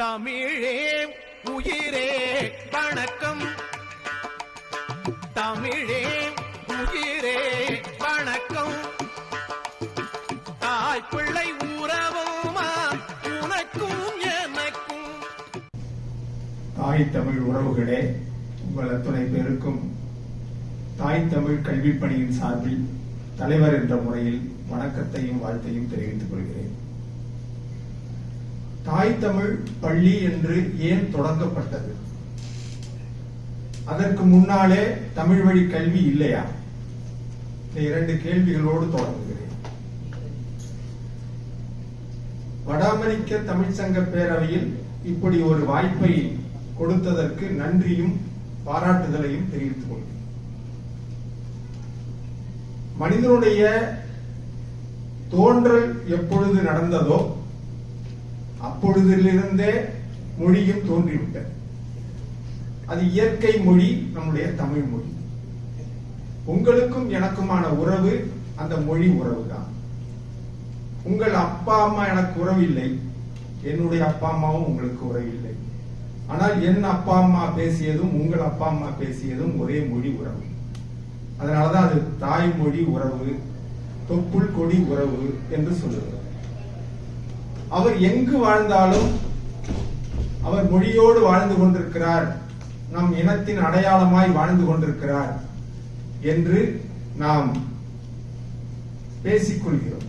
தமிழே உயிரே வணக்கம். தமிழே உயிரே வணக்கம். தாய் பிள்ளை உறவுமா உனக்கும் எனக்கும். தாய் தமிழ் உறவுகளே, உங்கள் அத்துணை பேருக்கும் தாய் தமிழ் கல்வி பணியின் சார்பில் தலைவர் என்ற முறையில் வணக்கத்தையும் வாழ்த்தையும் தெரிவித்துக் கொள்கிறேன். தாய் தமிழ் பள்ளி என்று ஏன் தொடங்கப்பட்டது? அதற்கு முன்னாலே தமிழ் வழி கல்வி இல்லையா? இந்த இரண்டு கேள்விகளோடு தொடங்குகிறேன். வட அமெரிக்க தமிழ் சங்க பேரவையில் இப்படி ஒரு வாய்ப்பை கொடுத்ததற்கு நன்றியும் பாராட்டுதலையும் தெரிவித்துக் கொள்கிறேன். மனிதனுடைய தோன்றல் எப்பொழுது நடந்ததோ அப்பொழுதிலிருந்தே மொழியும் தோன்றிவிட்டது. அது இயற்கை மொழி, நம்முடைய தமிழ் மொழி. உங்களுக்கும் எனக்குமான உறவு அந்த மொழி உறவு தான். உங்கள் அப்பா அம்மா எனக்கு உறவு இல்லை, என்னுடைய அப்பா அம்மாவும் உங்களுக்கு உறவு இல்லை. ஆனால் என் அப்பா அம்மா பேசியதும் உங்கள் அப்பா அம்மா பேசியதும் ஒரே மொழி உறவு. அதனாலதான் அது தாய்மொழி உறவு, தொப்புள் கொடி உறவு என்று சொல்லுகிறார். அவர் எங்கு வாழ்ந்தாலும் அவர் மொழியோடு வாழ்ந்து கொண்டிருக்கிறார், நம் இனத்தின் அடையாளமாய் வாழ்ந்து கொண்டிருக்கிறார் என்று நாம் பேசிக்கொள்கிறோம்.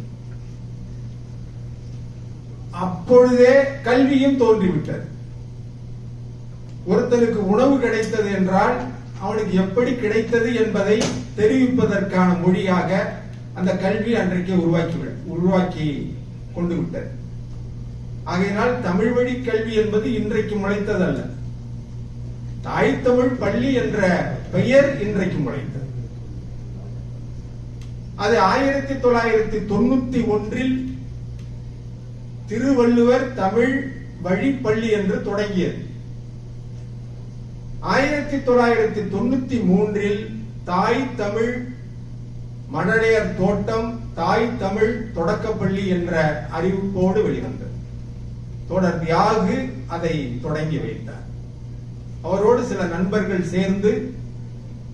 அப்பொழுதே கல்வியும் தோன்றிவிட்டது. ஒருத்தனுக்கு உணவு கிடைத்தது என்றால் அவனுக்கு எப்படி கிடைத்தது என்பதை தெரிவிப்பதற்கான மொழியாக அந்த கல்வி அன்றைக்கு உருவாக்கி கொண்டு விட்டது. ஆகையினால் தமிழ் வழி கல்வி என்பது இன்றைக்கு முளைத்ததல்ல. தாய் தமிழ் பள்ளி என்ற பெயர் இன்றைக்கு முளைத்தது. அது 1991 திருவள்ளுவர் தமிழ் வழி பள்ளி என்று தொடங்கியது. 1993 தாய் தமிழ் மழலையர் தோட்டம் தாய் தமிழ் தொடக்கப்பள்ளி என்ற அறிவிப்போடு வெளிவந்தது. தோழர் தியாகு அதை தொடங்கி வைத்தார். அவரோடு சில நண்பர்கள் சேர்ந்து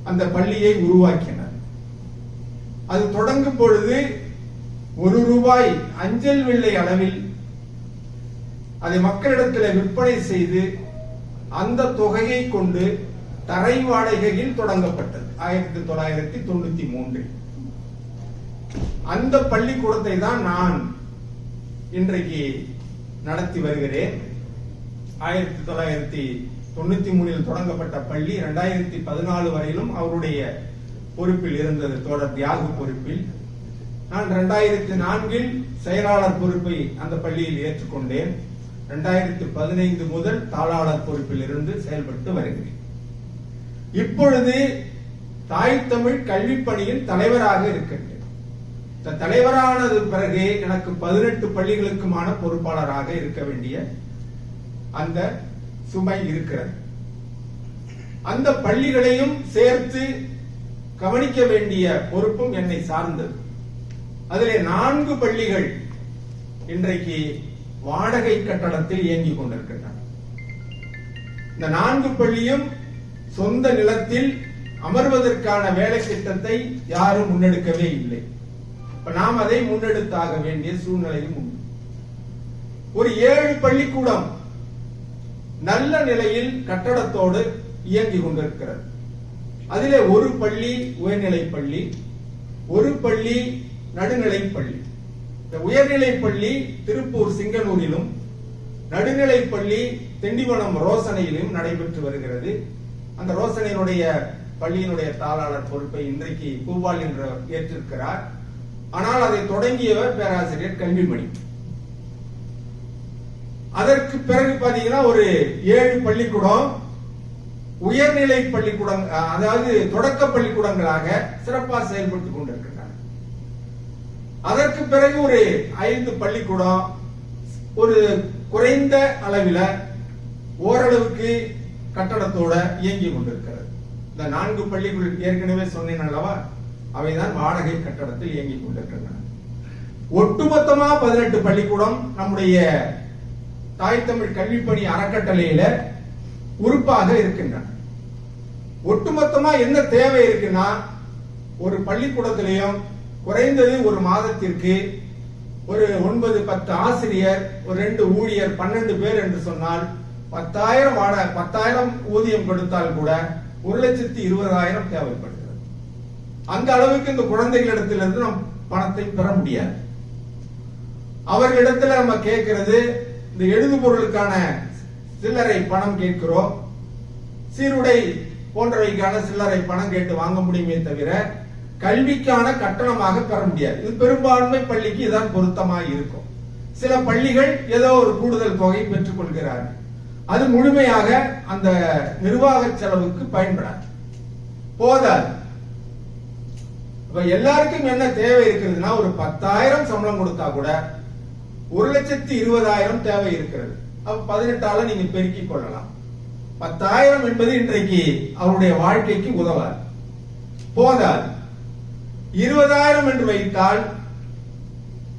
அந்த பள்ளியை உருவாக்கினர். அது தொடங்கும் பொழுது ₹1 அஞ்சல் வெள்ளை அளவில் அதை மக்களிடத்தில் விற்பனை செய்து அந்த தொகையை கொண்டு தரை வாடகையில் தொடங்கப்பட்டது 1993. அந்த பள்ளிக்கூடத்தை தான் நான் இன்றைக்கு நடத்தி வருகிறேன். 1993 தொடங்கப்பட்ட பள்ளி 2014 வரையிலும் அவருடைய பொறுப்பில் இருந்தது, தோழர் தியாகு பொறுப்பில். நான் 2004 செயலாளர் பொறுப்பை அந்த பள்ளியில் ஏற்றுக்கொண்டேன். 2015 முதல் தாளாளர் பொறுப்பில் இருந்து செயல்பட்டு வருகிறேன். இப்பொழுது தாய் தமிழ் கல்வி பணியின் தலைவராக இருக்கின்றேன். தலைவரானது பிறகு எனக்கு 18 பள்ளிகளுக்குமான பொறுப்பாளராக இருக்க வேண்டிய அந்த சுமை இருக்கிறது. அந்த பள்ளிகளையும் சேர்த்து கவனிக்க வேண்டிய பொறுப்பும் என்னை சார்ந்தது. அதிலே 4 பள்ளிகள் இன்றைக்கு வாடகை கட்டடத்தில் இயங்கிக் கொண்டிருக்கின்றன. இந்த 4 பள்ளியும் சொந்த நிலத்தில் அமர்வதற்கான வேலை திட்டத்தை யாரும் முன்னெடுக்கவே இல்லை. நாம் அதை முன்னெடுத்தாக வேண்டிய சூழ்நிலையும் உண்டு. ஒரு 7 பள்ளிக்கூடம் நல்ல நிலையில் கட்டடத்தோடு இயங்கிக் கொண்டிருக்கிறது. அதிலே ஒரு பள்ளி உயர்நிலை பள்ளி, ஒரு பள்ளி நடுநிலை பள்ளி. இந்த உயர்நிலை பள்ளி திருப்பூர் சிங்கனூரிலும், நடுநிலை பள்ளி திண்டிவனம் ரோசனையிலும் நடைபெற்று வருகிறது. அந்த ரோசனையினுடைய பள்ளியினுடைய தாளாளர் பொறுப்பை இன்றைக்கு பூபால் என்றவர் ஏற்றிருக்கிறார். ஆனால் அதை தொடங்கியவர் பேராசிரியர் கல்விமணி. அதற்கு பிறகு பாத்தீங்கன்னா ஒரு 7 பள்ளிக்கூடம் உயர்நிலை பள்ளிக்கூடம், அதாவது தொடக்க பள்ளிக்கூடங்களாக சிறப்பாக செயல்பட்டுக் கொண்டிருக்கின்றன. அதற்கு பிறகு ஒரு 5 பள்ளிக்கூடம் ஒரு குறைந்த அளவில் ஓரளவுக்கு கட்டடத்தோட இயங்கிக் கொண்டிருக்கிறது. இந்த 4 பள்ளிகள் ஏற்கனவே சொன்னேன் அல்லவா, அவைதான் வாடகை கட்டடத்தில் இயங்கிக் கொண்டிருக்கின்றன. ஒட்டுமொத்தமா 18 பள்ளிக்கூடம் நம்முடைய தாய் தமிழ் கல்விப்பணி அறக்கட்டளையில உறுப்பாக இருக்கின்றன. ஒட்டுமொத்தமா என்ன தேவை இருக்குன்னா, ஒரு பள்ளிக்கூடத்திலையும் குறைந்தது ஒரு மாதத்திற்கு ஒரு 9-10 ஆசிரியர், ஒரு 2 ஊழியர், 12 பேர் என்று சொன்னால் 10,000 ஊதியம் கொடுத்தால் கூட 1,20,000 தேவைப்படுகிறது. அந்த அளவுக்கு இந்த குழந்தைகளிடத்திலிருந்து நாம் பணத்தை பெற முடியாது. அவர்களிடத்துல நம்ம கேட்கிறது, இந்த எழுதுபொருளுக்கான சில்லறை பணம் கேட்கிறோம், சீருடை போன்றவைக்கான சில்லறை பணம் கேட்டு வாங்க முடியுமே தவிர கல்விக்கான கட்டணமாக பெற முடியாது. இது பெரும்பான்மை பள்ளிக்கு இதான் பொருத்தமாக இருக்கும். சில பள்ளிகள் ஏதோ ஒரு கூடுதல் தொகை பெற்றுக் கொள்கிறார்கள். அது முழுமையாக அந்த நிர்வாக செலவுக்கு பயன்படாது, போதாது. எல்லாருக்கும் என்ன தேவை இருக்கிறதுனா, ஒரு 10,000 சம்பளம் கொடுத்தா கூட 1,20,000 தேவை இருக்கிறது. அப்ப 18ஆல நீங்க பெருக்கிக் கொள்ளலாம். 10,000 என்பது இன்றைக்கு அவருடைய வாழ்க்கைக்கு உதவாது, போதாது. 20,000 என்று வைத்தால்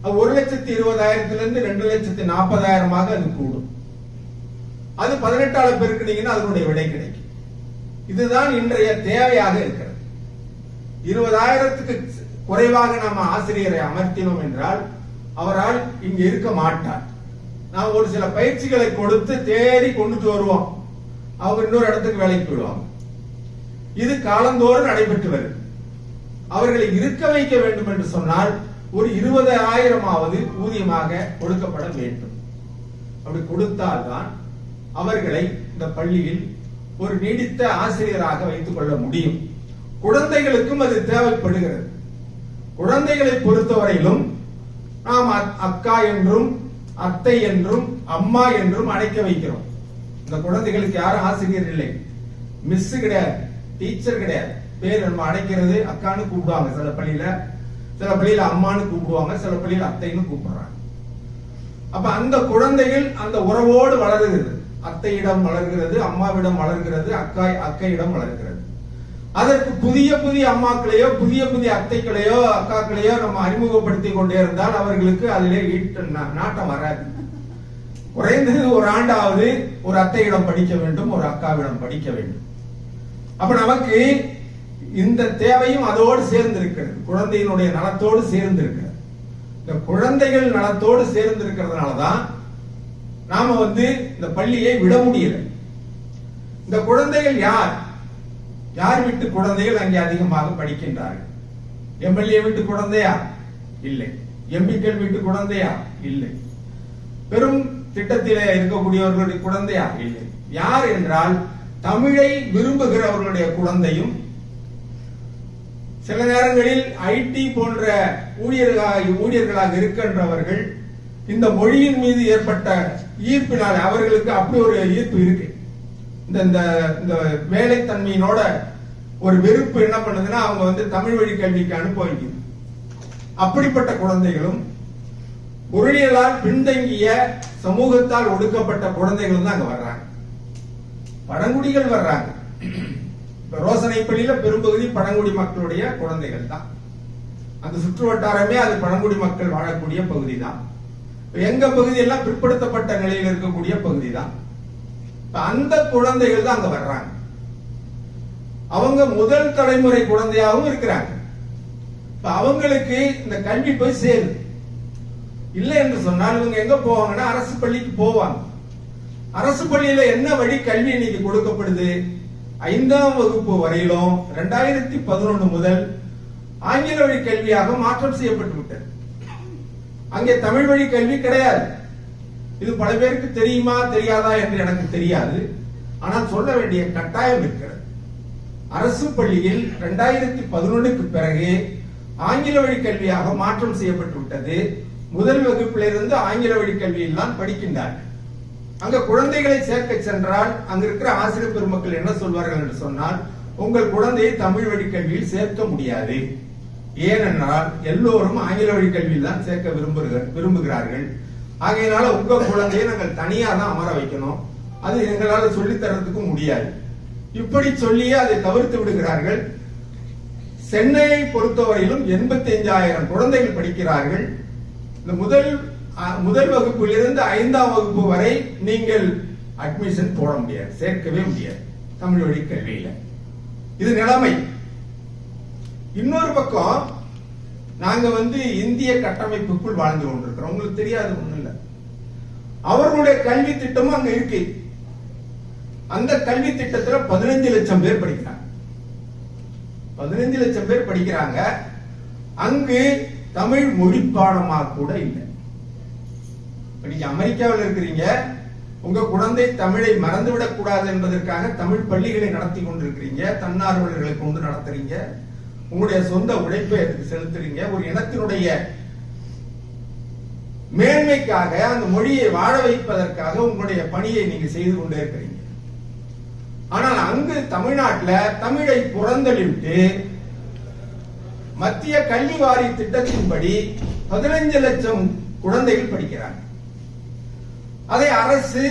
1,20,000 2,40,000 அது கூடும். அது 18ஆல பெருக்கினீங்கன்னா அதனுடைய விடை கிடைக்கும். இதுதான் இன்றைய தேவையாக இருக்கிறது. 20,000க்கு குறைவாக நாம ஆசிரியரை அமர்த்தினோம் என்றால் அவரால் இங்கு இருக்க மாட்டார். நாம் ஒரு சில பயிற்சிகளை கொடுத்து தேடி கொண்டுட்டு வருவோம், அவங்க இன்னொரு இடத்துக்கு வேலைக்கு போயிடுவாங்க. இது காலந்தோறும் நடைபெற்று வருது. அவர்களை இருக்க வைக்க வேண்டும் என்று சொன்னால் ஒரு 20,000 ஊதியமாக கொடுக்கப்பட வேண்டும். அப்படி கொடுத்தால்தான் அவர்களை இந்த பள்ளியில் ஒரு நீடித்த ஆசிரியராக வைத்துக் கொள்ள முடியும். குழந்தைகளுக்கும் அது தேவைப்படுகிறது. குழந்தைகளை பொறுத்தவரையிலும் நாம் அக்கா என்றும் அத்தை என்றும் அம்மா என்றும் அழைக்க வைக்கிறோம். இந்த குழந்தைகளுக்கு யாரும் ஆசிரியர் இல்லை, மிஸ் கிடையாது, டீச்சர் கிடையாது. பேர் நம்ம அழைக்கிறது அக்கான்னு கூப்பிடுவாங்க, சில பள்ளியில அம்மான்னு கூப்பிடுவாங்க, சில பள்ளியில அத்தைன்னு கூப்பிடுறாங்க. அப்ப அந்த குழந்தைகள் அந்த உறவோடு வளருகிறது. அத்தையிடம் வளர்கிறது, அம்மாவிடம் வளர்கிறது, அக்கையிடம் வளர்கிறது. அதற்கு புதிய புதிய அம்மாக்களையோ புதிய புதிய அத்தைகளையோ அக்காக்களையோ நம்ம அறிமுகப்படுத்தி கொண்டே இருந்தால் அவர்களுக்கு அதிலே நாட்டம் வராது. குறைந்தது ஒரு ஆண்டாவது ஒரு அத்தையிடம் படிக்க வேண்டும், ஒரு அக்காவிடம் படிக்க வேண்டும். அப்ப நமக்கு இந்த தேவையும் அதோடு சேர்ந்து இருக்கிறது, குழந்தையினுடைய நலத்தோடு சேர்ந்து இருக்கிறது. இந்த குழந்தைகள் நலத்தோடு சேர்ந்து இருக்கிறதுனாலதான் நாம இந்த பள்ளியை விட முடியல. இந்த குழந்தைகள் யார் வீட்டு குழந்தைகள் அங்கே அதிகமாக படிக்கின்றார்கள்? எம்எல்ஏ வீட்டு குழந்தையா? இல்லை. எம்பிக்கள் வீட்டு குழந்தையா? இல்லை. பெரும் திட்டத்திலே இருக்கக்கூடியவர்களுடைய குழந்தையா? இல்லை. யார் என்றால் தமிழை விரும்புகிறவர்களுடைய குழந்தையும், சில நேரங்களில் ஐடி போன்ற ஊழியர்களாக இருக்கின்றவர்கள் இந்த மொழியின் மீது ஏற்பட்ட ஈர்ப்பினால் அவர்களுக்கு அப்படி ஒரு ஈர்ப்பு இருக்கு. இந்த வேலைத்தன்மையினோட ஒரு வெறுப்பு என்ன பண்ணுதுன்னா அவங்க தமிழ் வழி கல்விக்கு அனுப்ப வைக்குது. அப்படிப்பட்ட குழந்தைகளும் பொருளியலால் பின்தங்கிய சமூகத்தால் ஒடுக்கப்பட்ட குழந்தைகளும் தான் அங்க வர்றாங்க. பழங்குடிகள் வர்றாங்க. ரோசனை பள்ளியில பெரும்பகுதி பழங்குடி மக்களுடைய குழந்தைகள் தான். அந்த சுற்று வட்டாரமே அது பழங்குடி மக்கள் வாழக்கூடிய பகுதி தான். எங்க பகுதி எல்லாம் பிற்படுத்தப்பட்ட நிலையில் இருக்கக்கூடிய பகுதி தான். அந்த குழந்தைகள் தான் அங்க வர்றாங்க. அவங்க முதல் தலைமுறை குழந்தையாகவும் இருக்கிறாங்க. அவங்களுக்கு இந்த கல்வி போய் சேருது. இல்லை என்று சொன்னால் இவங்க எங்க போவாங்கன்னா அரசு பள்ளிக்கு போவாங்க. அரசு பள்ளியில என்ன வழி கல்வி இன்னைக்கு கொடுக்கப்படுது? 5ஆம் வகுப்பு வரையிலும் 2011 முதல் ஆங்கில வழி கல்வியாக மாற்றம் செய்யப்பட்டு விட்டது. அங்கே தமிழ் வழி கல்வி கிடையாது. இது பல பேருக்கு தெரியுமா தெரியாதா என்று எனக்கு தெரியாது. ஆனால் சொல்ல வேண்டிய கட்டாயம் இருக்கிறது. அரசு பள்ளியில் 2011க்கு பிறகு ஆங்கில வழி கல்வியாக மாற்றம் செய்யப்பட்டு விட்டது. முதல் வகுப்பிலிருந்து ஆங்கில வழி கல்வியில் தான் படிக்கின்றார்கள். அங்க குழந்தைகளை சேர்க்க சென்றால் அங்க இருக்கிற ஆசிரியர் பெருமக்கள் என்ன சொல்வார்கள் என்று சொன்னால், உங்கள் குழந்தையை தமிழ் வழி கல்வியில் சேர்க்க முடியாது. ஏனென்றால் எல்லோரும் ஆங்கில வழி கல்வியில் தான் சேர்க்க விரும்புகிறார்கள். ஆகையினால உங்க குழந்தையை நாங்கள் தனியா தான் அமர வைக்கணும், அது எங்களால் சொல்லித் தரத்துக்கு முடியாது. இப்படி சொல்லியே அதை தவிர்த்து விடுகிறார்கள். சென்னையை பொறுத்தவரையிலும் 85,000 குழந்தைகள் படிக்கிறார்கள். இந்த முதல் முதல் வகுப்பிலிருந்து 5ஆம் வகுப்பு வரை நீங்கள் அட்மிஷன் போட முடியாது, சேர்க்கவே முடியாது தமிழ் வழி கல்வியில. இது நிலைமை. இன்னொரு பக்கம் நாங்க இந்திய கட்டமைப்புக்குள் வாழ்ந்து கொண்டிருக்கிறோம். உங்களுக்கு தெரியாது ஒண்ணு இல்ல, அவர்களுடைய கல்வி திட்டமும் அங்க இருக்கு. அந்த கல்வி திட்டத்துல 15 லட்சம் பேர் படிக்கிறாங்க. 15 லட்சம் பேர் படிக்கிறாங்க. அங்கு தமிழ் மொழி பாடமா கூட இல்லை. நீங்க அமெரிக்காவில் இருக்கிறீங்க, உங்க குழந்தை தமிழை மறந்துவிடக் கூடாது என்பதற்காக தமிழ் பள்ளிகளை நடத்தி கொண்டிருக்கிறீங்க, தன்னார்வலர்களை கொண்டு நடத்துறீங்க, உங்களுடைய சொந்த உழைப்பை அதுக்கு செலுத்துறீங்க. ஒரு இனத்தினுடைய மேன்மைக்காக, அந்த மொழியை வாழ வைப்பதற்காக உங்களுடைய பணியை நீங்க செய்து கொண்டே இருக்கிறீங்க. ஆனால் அங்கு தமிழ்நாட்டில் தமிழை புறந்தள்ளிவிட்டு மத்திய கல்வி வாரிய திட்டத்தின்படி 15 லட்சம் குழந்தைகள் படிக்கிறாங்க. அதை அரசு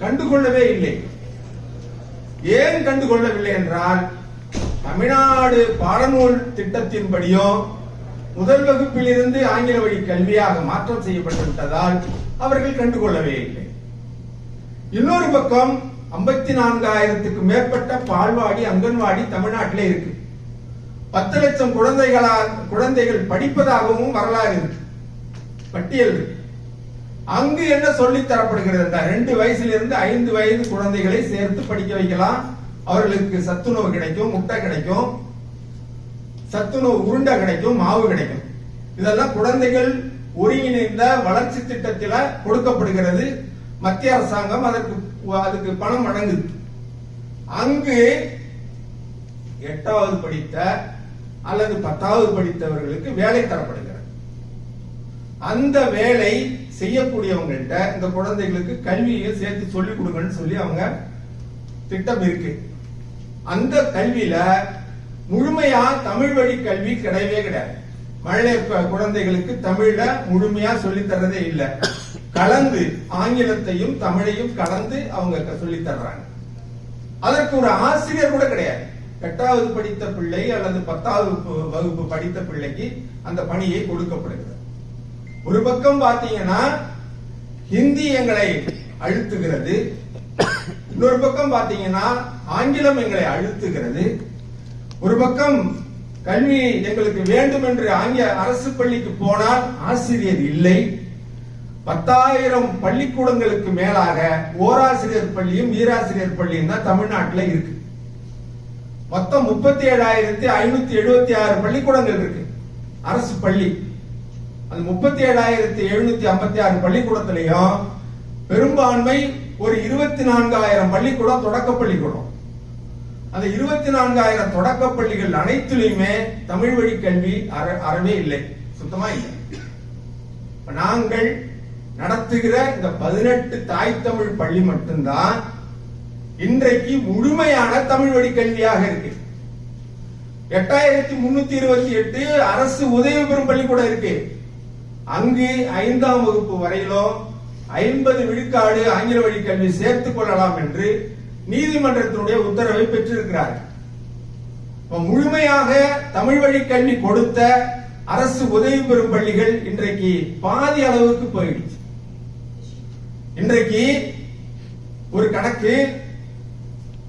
கண்டுகொள்ளவே இல்லை. ஏன் கண்டுகொள்ளவில்லை என்றால், தமிழ்நாடு பாடநூல் திட்டத்தின்படியும் முதல் வகுப்பில் இருந்து ஆங்கில வழி கல்வியாக மாற்றம் செய்யப்பட்டு விட்டதால் அவர்கள் கண்டுகொள்ளவே இல்லை. இன்னொரு பக்கம் 54,000க்கும் மேற்பட்ட பால்வாடி, அங்கன்வாடி தமிழ்நாட்டிலே இருக்கு. 10 லட்சம் குழந்தைகள் படிப்பதாகவும் வரலாறு இருக்கு, பட்டியல் இருக்கு. அங்கு என்ன சொல்லித் தரப்படுகிறது? 2 வயசிலிருந்து 5 வயது குழந்தைகளை சேர்த்து படிக்க வைக்கலாம். அவர்களுக்கு சத்துணவு கிடைக்கும், முட்டை கிடைக்கும், சத்துணவு உருண்டை கிடைக்கும், மாவு கிடைக்கும். இதெல்லாம் குழந்தைகள் ஒருங்கிணைந்த வளர்ச்சி திட்டத்தில் கொடுக்கப்படுகிறது. மத்திய அரசாங்கம் அதுக்கு பணம் வழங்குது. அங்கு 8வது படித்த அல்லது 10வது படித்தவர்களுக்கு வேலை தரப்படுகிறது. அந்த வேலை செய்யக்கூடியவங்கள்ட்ட இந்த குழந்தைகளுக்கு கல்வியை சேர்த்து சொல்லிக் கொடுங்கன்னு சொல்லி அவங்க திட்டம் இருக்கு. அந்த கல்வியில முழுமையா தமிழ் வழி கல்வி கிடையவே கிடையாது. மழலையர் குழந்தைகளுக்கு தமிழ்ல முழுமையா சொல்லி தர்றதே இல்லை. கலந்து ஆங்கிலத்தையும் தமிழையும் கலந்து அவங்க சொல்லி தர்றாங்க. அதற்கு ஒரு ஆசிரியர் கூட கிடையாது. 8வது படித்த பிள்ளை அல்லது 10வது வகுப்பு படித்த பிள்ளைக்கு அந்த பணியை கொடுக்கப்படுகிறது. ஒரு பக்கம் பாத்தீங்கன்னா ஹிந்தி எங்களை அழுத்துகிறது, இன்னொரு பக்கம் பாத்தீங்கன்னா ஆங்கிலம் எங்களை அழுத்துகிறது. ஒரு பக்கம் கல்வி எங்களுக்கு வேண்டும் என்று அரசு பள்ளிக்கு போனால் ஆசிரியர் இல்லை. 10,000 பள்ளிக்கூடங்களுக்கு மேலாக ஓராசிரியர் பள்ளியும் ஈராசிரியர் பள்ளியும் தான் தமிழ்நாட்டில் இருக்கு. மொத்தம் 37,576 பள்ளிக்கூடங்கள் இருக்கு அரசு பள்ளி. அந்த 37,756 பள்ளிக்கூடத்திலையும் பெரும்பான்மை ஒரு 24,000 பள்ளிக்கூடம் தொடக்க பள்ளிக்கூடம். அந்த 24,000 தொடக்க பள்ளிகள் அனைத்திலுமே தமிழ் வழி கல்வி அறவே இல்லை, சுத்தமா இல்லை. நாங்கள் நடத்துகிற இந்த 18 தாய் தமிழ் பள்ளி மட்டும்தான் இன்றைக்கு முழுமையான தமிழ் வழி கல்வியாக இருக்கு. 8,328 அரசு உதவி பெறும் பள்ளி கூட இருக்கு. அங்கு 5ஆம் வகுப்பு வரையிலும் 50 விழுக்காடு ஆங்கில வழி கல்வி சேர்த்துக் கொள்ளலாம் என்று நீதிமன்றத்தினுடைய உத்தரவை பெற்றிருக்கிறார். முழுமையாக தமிழ் வழி கல்வி கொடுத்த அரசு உதவி பெறும் பள்ளிகள் இன்றைக்கு பாதி அளவுக்கு போயிடுச்சு. இன்றைக்கு ஒரு கணக்கு,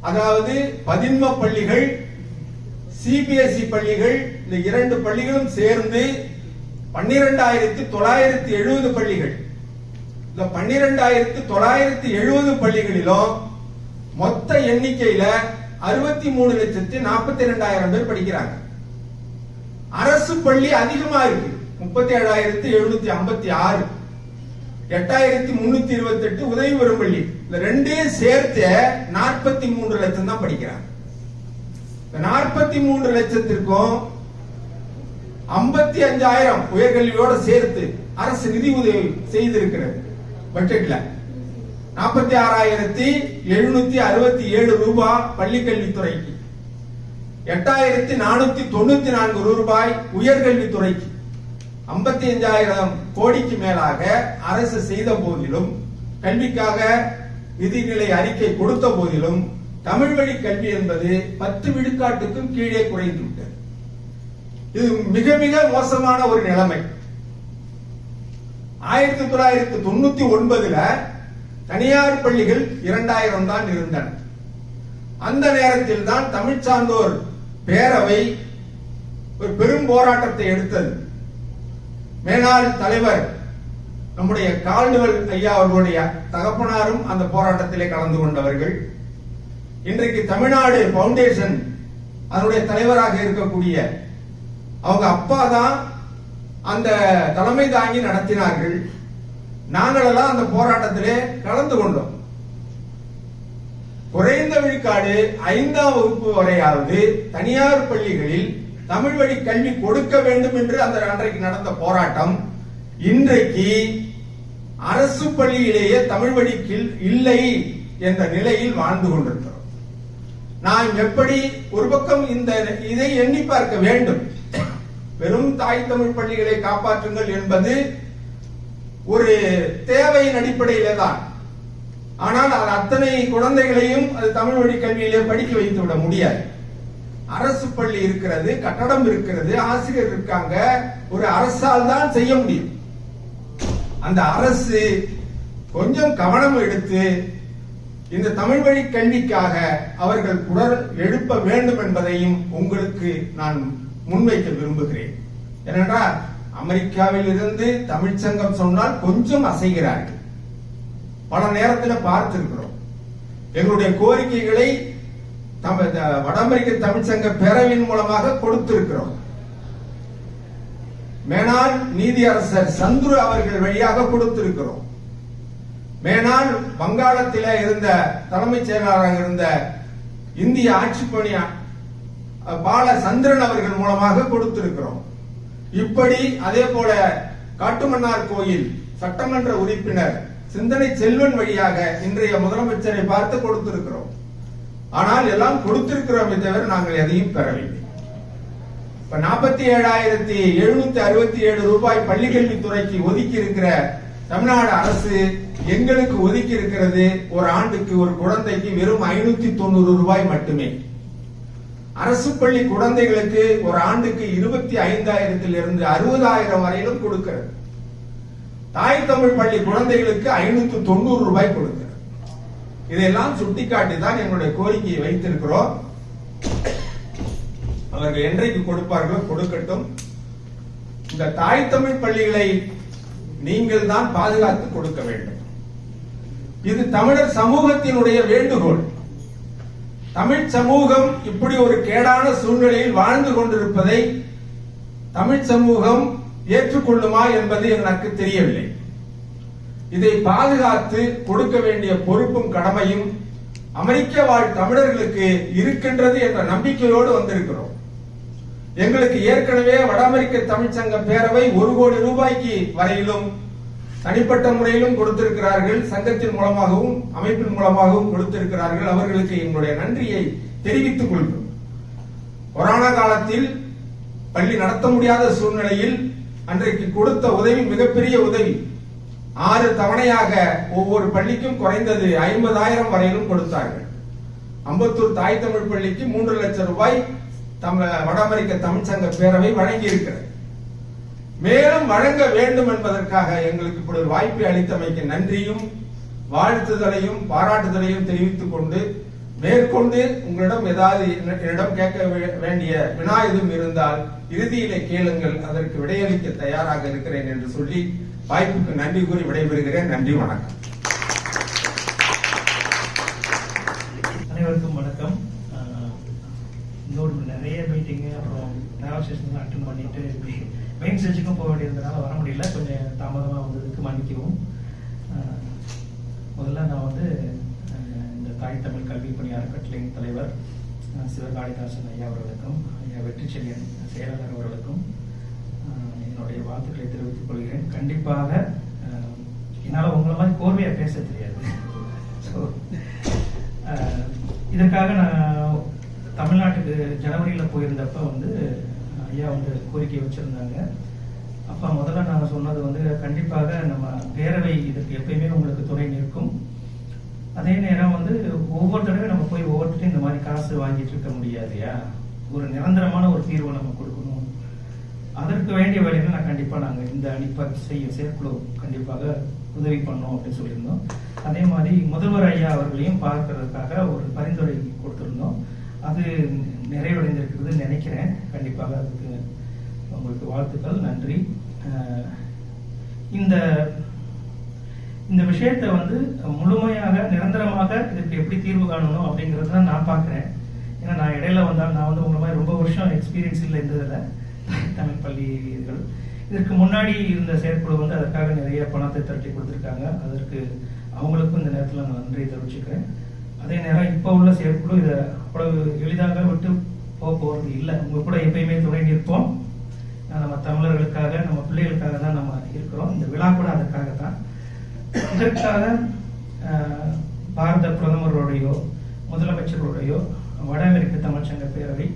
அதாவது பதின்ம பள்ளிகள், சிபிஎஸ்இ பள்ளிகள், இந்த 2 பள்ளிகளும் சேர்ந்து 12,970 பள்ளிகள். இந்த 12,970 பள்ளிகளிலும் மொத்த எண்ணிக்கையில 63,42,000 பேர் படிக்கிறாங்க. அரசு பள்ளி அதிகமா இருக்கு, 37,756, 8,328 உதவி பெறும் பள்ளி. இந்த ரெண்டையும் சேர்த்து 43 லட்சம் தான் படிக்கிறாங்க. 43 லட்சத்திற்கும் 55,000 உயர்கல்வியோட சேர்த்து அரசு நிதி உதவி செய்திருக்கிறது. பட்ஜெட்ல 46,767 ரூபாய் பள்ளி கல்வித்துறைக்கு, 8,494 ரூபாய் உயர்கல்வித்துறைக்கு, 55,000 கோடிக்கு மேலாக அரசு செய்த போதிலும், கல்விக்காக நிதிநிலை அறிக்கை கொடுத்த போதிலும், தமிழ் வழி கல்வி என்பது 10 விழுக்காட்டுக்கும் கீழே குறைந்து விட்டது. இது மிக மிக மோசமான ஒரு நிலைமை. 1999 தனியார் பள்ளிகள் 2000 தான் இருந்தன. அந்த நேரத்தில் தான் தமிழ் சார்ந்தோர் பேரவை ஒரு பெரும் போராட்டத்தை எடுத்தது. மேனாள் தலைவர் நம்முடைய கால்டுவெல் ஐயா அவர்களுடைய தகப்பனாரும் அந்த போராட்டத்திலே கலந்து கொண்டவர்கள். இன்றைக்கு தமிழ்நாடு பவுண்டேஷன் அதனுடைய தலைவராக இருக்கக்கூடிய அவங்க அப்பா தான் அந்த தலைமை தாங்கி நடத்தினார்கள். நாங்களெல்லாம் அந்த போராட்டத்திலே கலந்து கொண்டோம். குறைந்த விழுக்காடு 5ஆம் வகுப்பு வரையாவது தனியார் பள்ளிகளில் தமிழ் வழி கல்வி கொடுக்க வேண்டும் என்று அந்த அன்றைக்கு நடந்த போராட்டம் இன்றைக்கு அரசு பள்ளியிலேயே தமிழ் வழி இல்லை என்ற நிலையில் வாழ்ந்து கொண்டிருக்கிறோம். நாம் எப்படி ஒரு பக்கம் இதை எண்ணி பார்க்க வேண்டும். வெறும் தாய் தமிழ் பள்ளிகளை காப்பாற்றுங்கள் என்பது ஒரு தேவையின் அடிப்படையிலே தான். ஆனால் அது அத்தனை குழந்தைகளையும் அது தமிழ் வழி கல்வியிலே படிக்க வைத்து விட முடியாது. அரசு பள்ளி இருக்கிறது, கட்டடம் இருக்கிறது, ஆசிரியர் இருக்காங்க. ஒரு அரசால் தான் செய்ய முடியும். அந்த அரசு கொஞ்சம் கவனம் எடுத்து இந்த தமிழ் வழி கல்விக்காக அவர்கள் குரல் எழுப்ப வேண்டும் என்பதையும் உங்களுக்கு நான் முன்வைக்க விரும்புகிறேன். ஏனென்றால் அமெரிக்காவில் இருந்து தமிழ்ச்சங்கம் சொன்னால் கொஞ்சம் அசைகிறார்கள். பல நேரத்தில் பார்த்திருக்கிறோம். எங்களுடைய கோரிக்கைகளை வட அமெரிக்க தமிழ்ச்சங்க பேரவையின் மூலமாக கொடுத்திருக்கிறோம். மேனாள் நீதியரசர் சந்துரு அவர்கள் வழியாக கொடுத்திருக்கிறோம். மேனாள் வங்காளத்திலே இருந்த தலைமைச் செயலாளராக இருந்த இந்திய ஆட்சி பணி பால சந்திரன் அவர்கள் மூலமாக கொடுத்திருக்கிறோம். இப்படி அதே போல காட்டுமன்னார் கோயில் சட்டமன்ற உறுப்பினர் சிந்தனை செல்வன் வழியாக இன்றைய முதலமைச்சரை பார்த்து கொடுத்திருக்கிறோம். ஆனால் எல்லாம் கொடுத்திருக்கிறோமே தவிர நாங்கள் எதையும் பெறவில்லை. 47,767 ரூபாய் பள்ளிக்கல்வித்துறைக்கு ஒதுக்கி இருக்கிற தமிழ்நாடு அரசு எங்களுக்கு ஒதுக்கி இருக்கிறது ஒரு ஆண்டுக்கு ஒரு குழந்தைக்கு வெறும் 590 ரூபாய் மட்டுமே. அரசு பள்ளி குழந்தைகளுக்கு ஒரு ஆண்டுக்கு 25,000 60,000 வரையிலும் கொடுக்கிறது. தாய் தமிழ் பள்ளி குழந்தைகளுக்கு 590 ரூபாய் கொடுக்கிறது. இதையெல்லாம் சுட்டிக்காட்டி தான் எங்களுடைய கோரிக்கையை வைத்திருக்கிறோம். அவர்கள் என்றைக்கு கொடுப்பார்களோ கொடுக்கட்டும். இந்த தாய் தமிழ் பள்ளிகளை நீங்கள் தான் பாதுகாத்து கொடுக்க வேண்டும். இது தமிழர் சமூகத்தினுடைய வேண்டுகோள். தமிழ் சமூகம் இப்படி ஒரு கேடான சூழ்நிலையில் வாழ்ந்து கொண்டிருப்பதை தமிழ் சமூகம் ஏற்றுக்கொள்ளுமா என்பது எனக்கு தெரியவில்லை. இதை பாதுகாத்து கொடுக்க வேண்டிய பொறுப்பும் கடமையும் அமெரிக்க வாழ் தமிழர்களுக்கு இருக்கின்றது என்ற நம்பிக்கையோடு வந்திருக்கிறோம். எங்களுக்கு ஏற்கனவே வட அமெரிக்க தமிழ்ச்சங்க பேரவை 1 கோடி ரூபாய்க்கு வரையிலும் தனிப்பட்ட முறையிலும் கொடுத்திருக்கிறார்கள். சங்கத்தின் மூலமாகவும் அமைப்பின் மூலமாகவும் கொடுத்திருக்கிறார்கள். அவர்களுக்கு எங்களுடைய நன்றியை தெரிவித்துக் கொள்கிறோம். கொரோனா காலத்தில் பள்ளி நடத்த முடியாத சூழ்நிலையில் அன்றைக்கு கொடுத்த உதவி மிகப்பெரிய உதவி. 6 தவணையாக ஒவ்வொரு பள்ளிக்கும் குறைந்தது 50,000 வரையிலும் கொடுத்தார்கள். அம்பத்தூர் தாய் தமிழ் பள்ளிக்கு 3 லட்சம் ரூபாய் வட அமெரிக்க தமிழ்ச்சங்க பேரவை வழங்கி இருக்கிறது. மேலும் வழங்க வேண்டும் என்பதற்காக எங்களுக்கு இப்படி ஒரு வாய்ப்பை அளித்தமைக்கு நன்றியும் வாழ்த்துதலையும் பாராட்டுதலையும் தெரிவித்துக் கொண்டு மேற்கொண்டு உங்களிடம் ஏதாவது என்னிடம் கேட்க வேண்டிய வினா எதுவும் இருந்தால் இறுதியிலே கேளுங்கள், அதற்கு விடையளிக்க தயாராக இருக்கிறேன் என்று சொல்லி வாய்ப்புக்கு நன்றி கூறி விடைபெறுகிறேன். நன்றி, வணக்கம். அனைவருக்கும் வணக்கம். இன்னொரு நிறைய மீட்டிங்கு அப்புறம் நெகோசியேஷன் அட்டென்ட் பண்ணிட்டு மெயின் ஸ்டேஜுக்கும் போக வேண்டியதுனால வர முடியல. கொஞ்சம் தாமதமாக வந்ததுக்கு மன்னிக்கவும். முதல்ல நான் இந்த தாய் தமிழ் கல்வி பணி அறக்கட்டளையின் தலைவர் சிவகாளிதாசன் ஐயா அவர்களுக்கும் ஐயா வெற்றிச்செழியன் செயலாளர் அவர்களுக்கும் என்னுடைய வாழ்த்துக்களை தெரிவித்துக் கொள்கிறேன். கண்டிப்பாக என்னால் உங்களை மாதிரி கோர்வையாக பேச தெரியாது. ஸோ இதற்காக நான் தமிழ்நாட்டுக்கு ஜனவரியில் போயிருந்தப்ப ஐயா கோரிக்கை வச்சிருந்தாங்க. அப்போ முதல்ல நான் சொன்னது கண்டிப்பாக நம்ம பேரவை இதுக்கு எப்பயுமே உங்களுக்கு துணை நிற்கும். அதே நேரம் ஒவ்வொரு தடவை நம்ம போய் ஒவ்வொருத்தையும் இந்த மாதிரி காசு வாங்கிட்டு இருக்க முடியாதுயா. ஒரு நிரந்தரமான ஒரு தீர்வை நம்ம கொடுக்கணும். அதற்கு வேண்டிய வேலைகளை நான் கண்டிப்பாக நாங்கள் இந்த செயற்குழு கண்டிப்பாக உதவி பண்ணோம் அப்படின்னு சொல்லியிருந்தோம். அதே மாதிரி முதல்வர் ஐயா அவர்களையும் பார்க்கறதுக்காக ஒரு பரிந்துரை கொடுத்திருந்தோம். அது நிறைவடைந்திருக்கிறது நினைக்கிறேன். கண்டிப்பாக அதுக்கு உங்களுக்கு வாழ்த்துக்கள், நன்றி. இந்த விஷயத்தை முழுமையாக நிரந்தரமாக இதுக்கு எப்படி தீர்வு காணணும் அப்படிங்கிறது தான் நான் பார்க்குறேன். ஏன்னா நான் இடையில வந்தால் நான் உங்களை மாதிரி ரொம்ப வருஷம் எக்ஸ்பீரியன்ஸ் இல்லை இருந்ததில் தமிழ் பள்ளி இதுகள். இதற்கு முன்னாடி இருந்த செயற்குழு அதற்காக நிறைய பணத்தை திரட்டி கொடுத்துருக்காங்க. அதற்கு அவங்களுக்கும் இந்த நேரத்தில் நான் நன்றி தெரிவிச்சுக்கிறேன். அதே நேரம் இப்போ உள்ள செயற்குழு இதை அவ்வளவு எளிதாக விட்டு போகிறது இல்லை. உங்க கூட எப்பயுமே துணை நிற்போம். நம்ம தமிழர்களுக்காக, நம்ம பிள்ளைகளுக்காக தான் நம்ம இருக்கிறோம். இந்த விழா கூட அதற்காகத்தான். இதற்காக பாரத பிரதமருடையோ முதலமைச்சருடையோ வட அமெரிக்க தமிழ்ச்சங்க பேரவை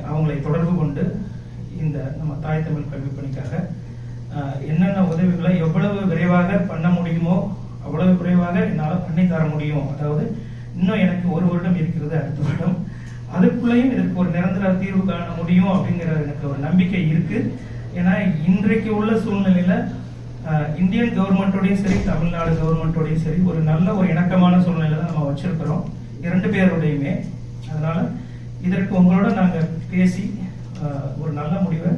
அவங்களை தொடர்பு கொண்டு இந்த நம்ம தாய் தமிழ் கல்வி பணிக்காக என்னென்ன உதவிகளை எவ்வளவு விரைவாக பண்ண முடியுமோ அவ்வளவு விரைவாக என்னால் பண்ணி தர முடியும். அதாவது இன்னும் எனக்கு 1 வருடம் இருக்கிறது, அடுத்த வருடம். அதுக்குள்ளேயும் இதற்கு ஒரு நிரந்தர தீர்வு காண முடியும் அப்படிங்கிற எனக்கு ஒரு நம்பிக்கை இருக்கு. ஏன்னா இன்றைக்கு உள்ள சூழ்நிலையில இந்தியன் கவர்மெண்டோடையும் சரி, தமிழ்நாடு கவர்மெண்டோடையும் சரி ஒரு நல்ல ஒரு இணக்கமான சூழ்நிலை தான் நம்ம வச்சிருக்கிறோம் 2 பேருடையுமே. அதனால இதற்கு உங்களோட நாங்க பேசி ஒரு நல்ல முடிவை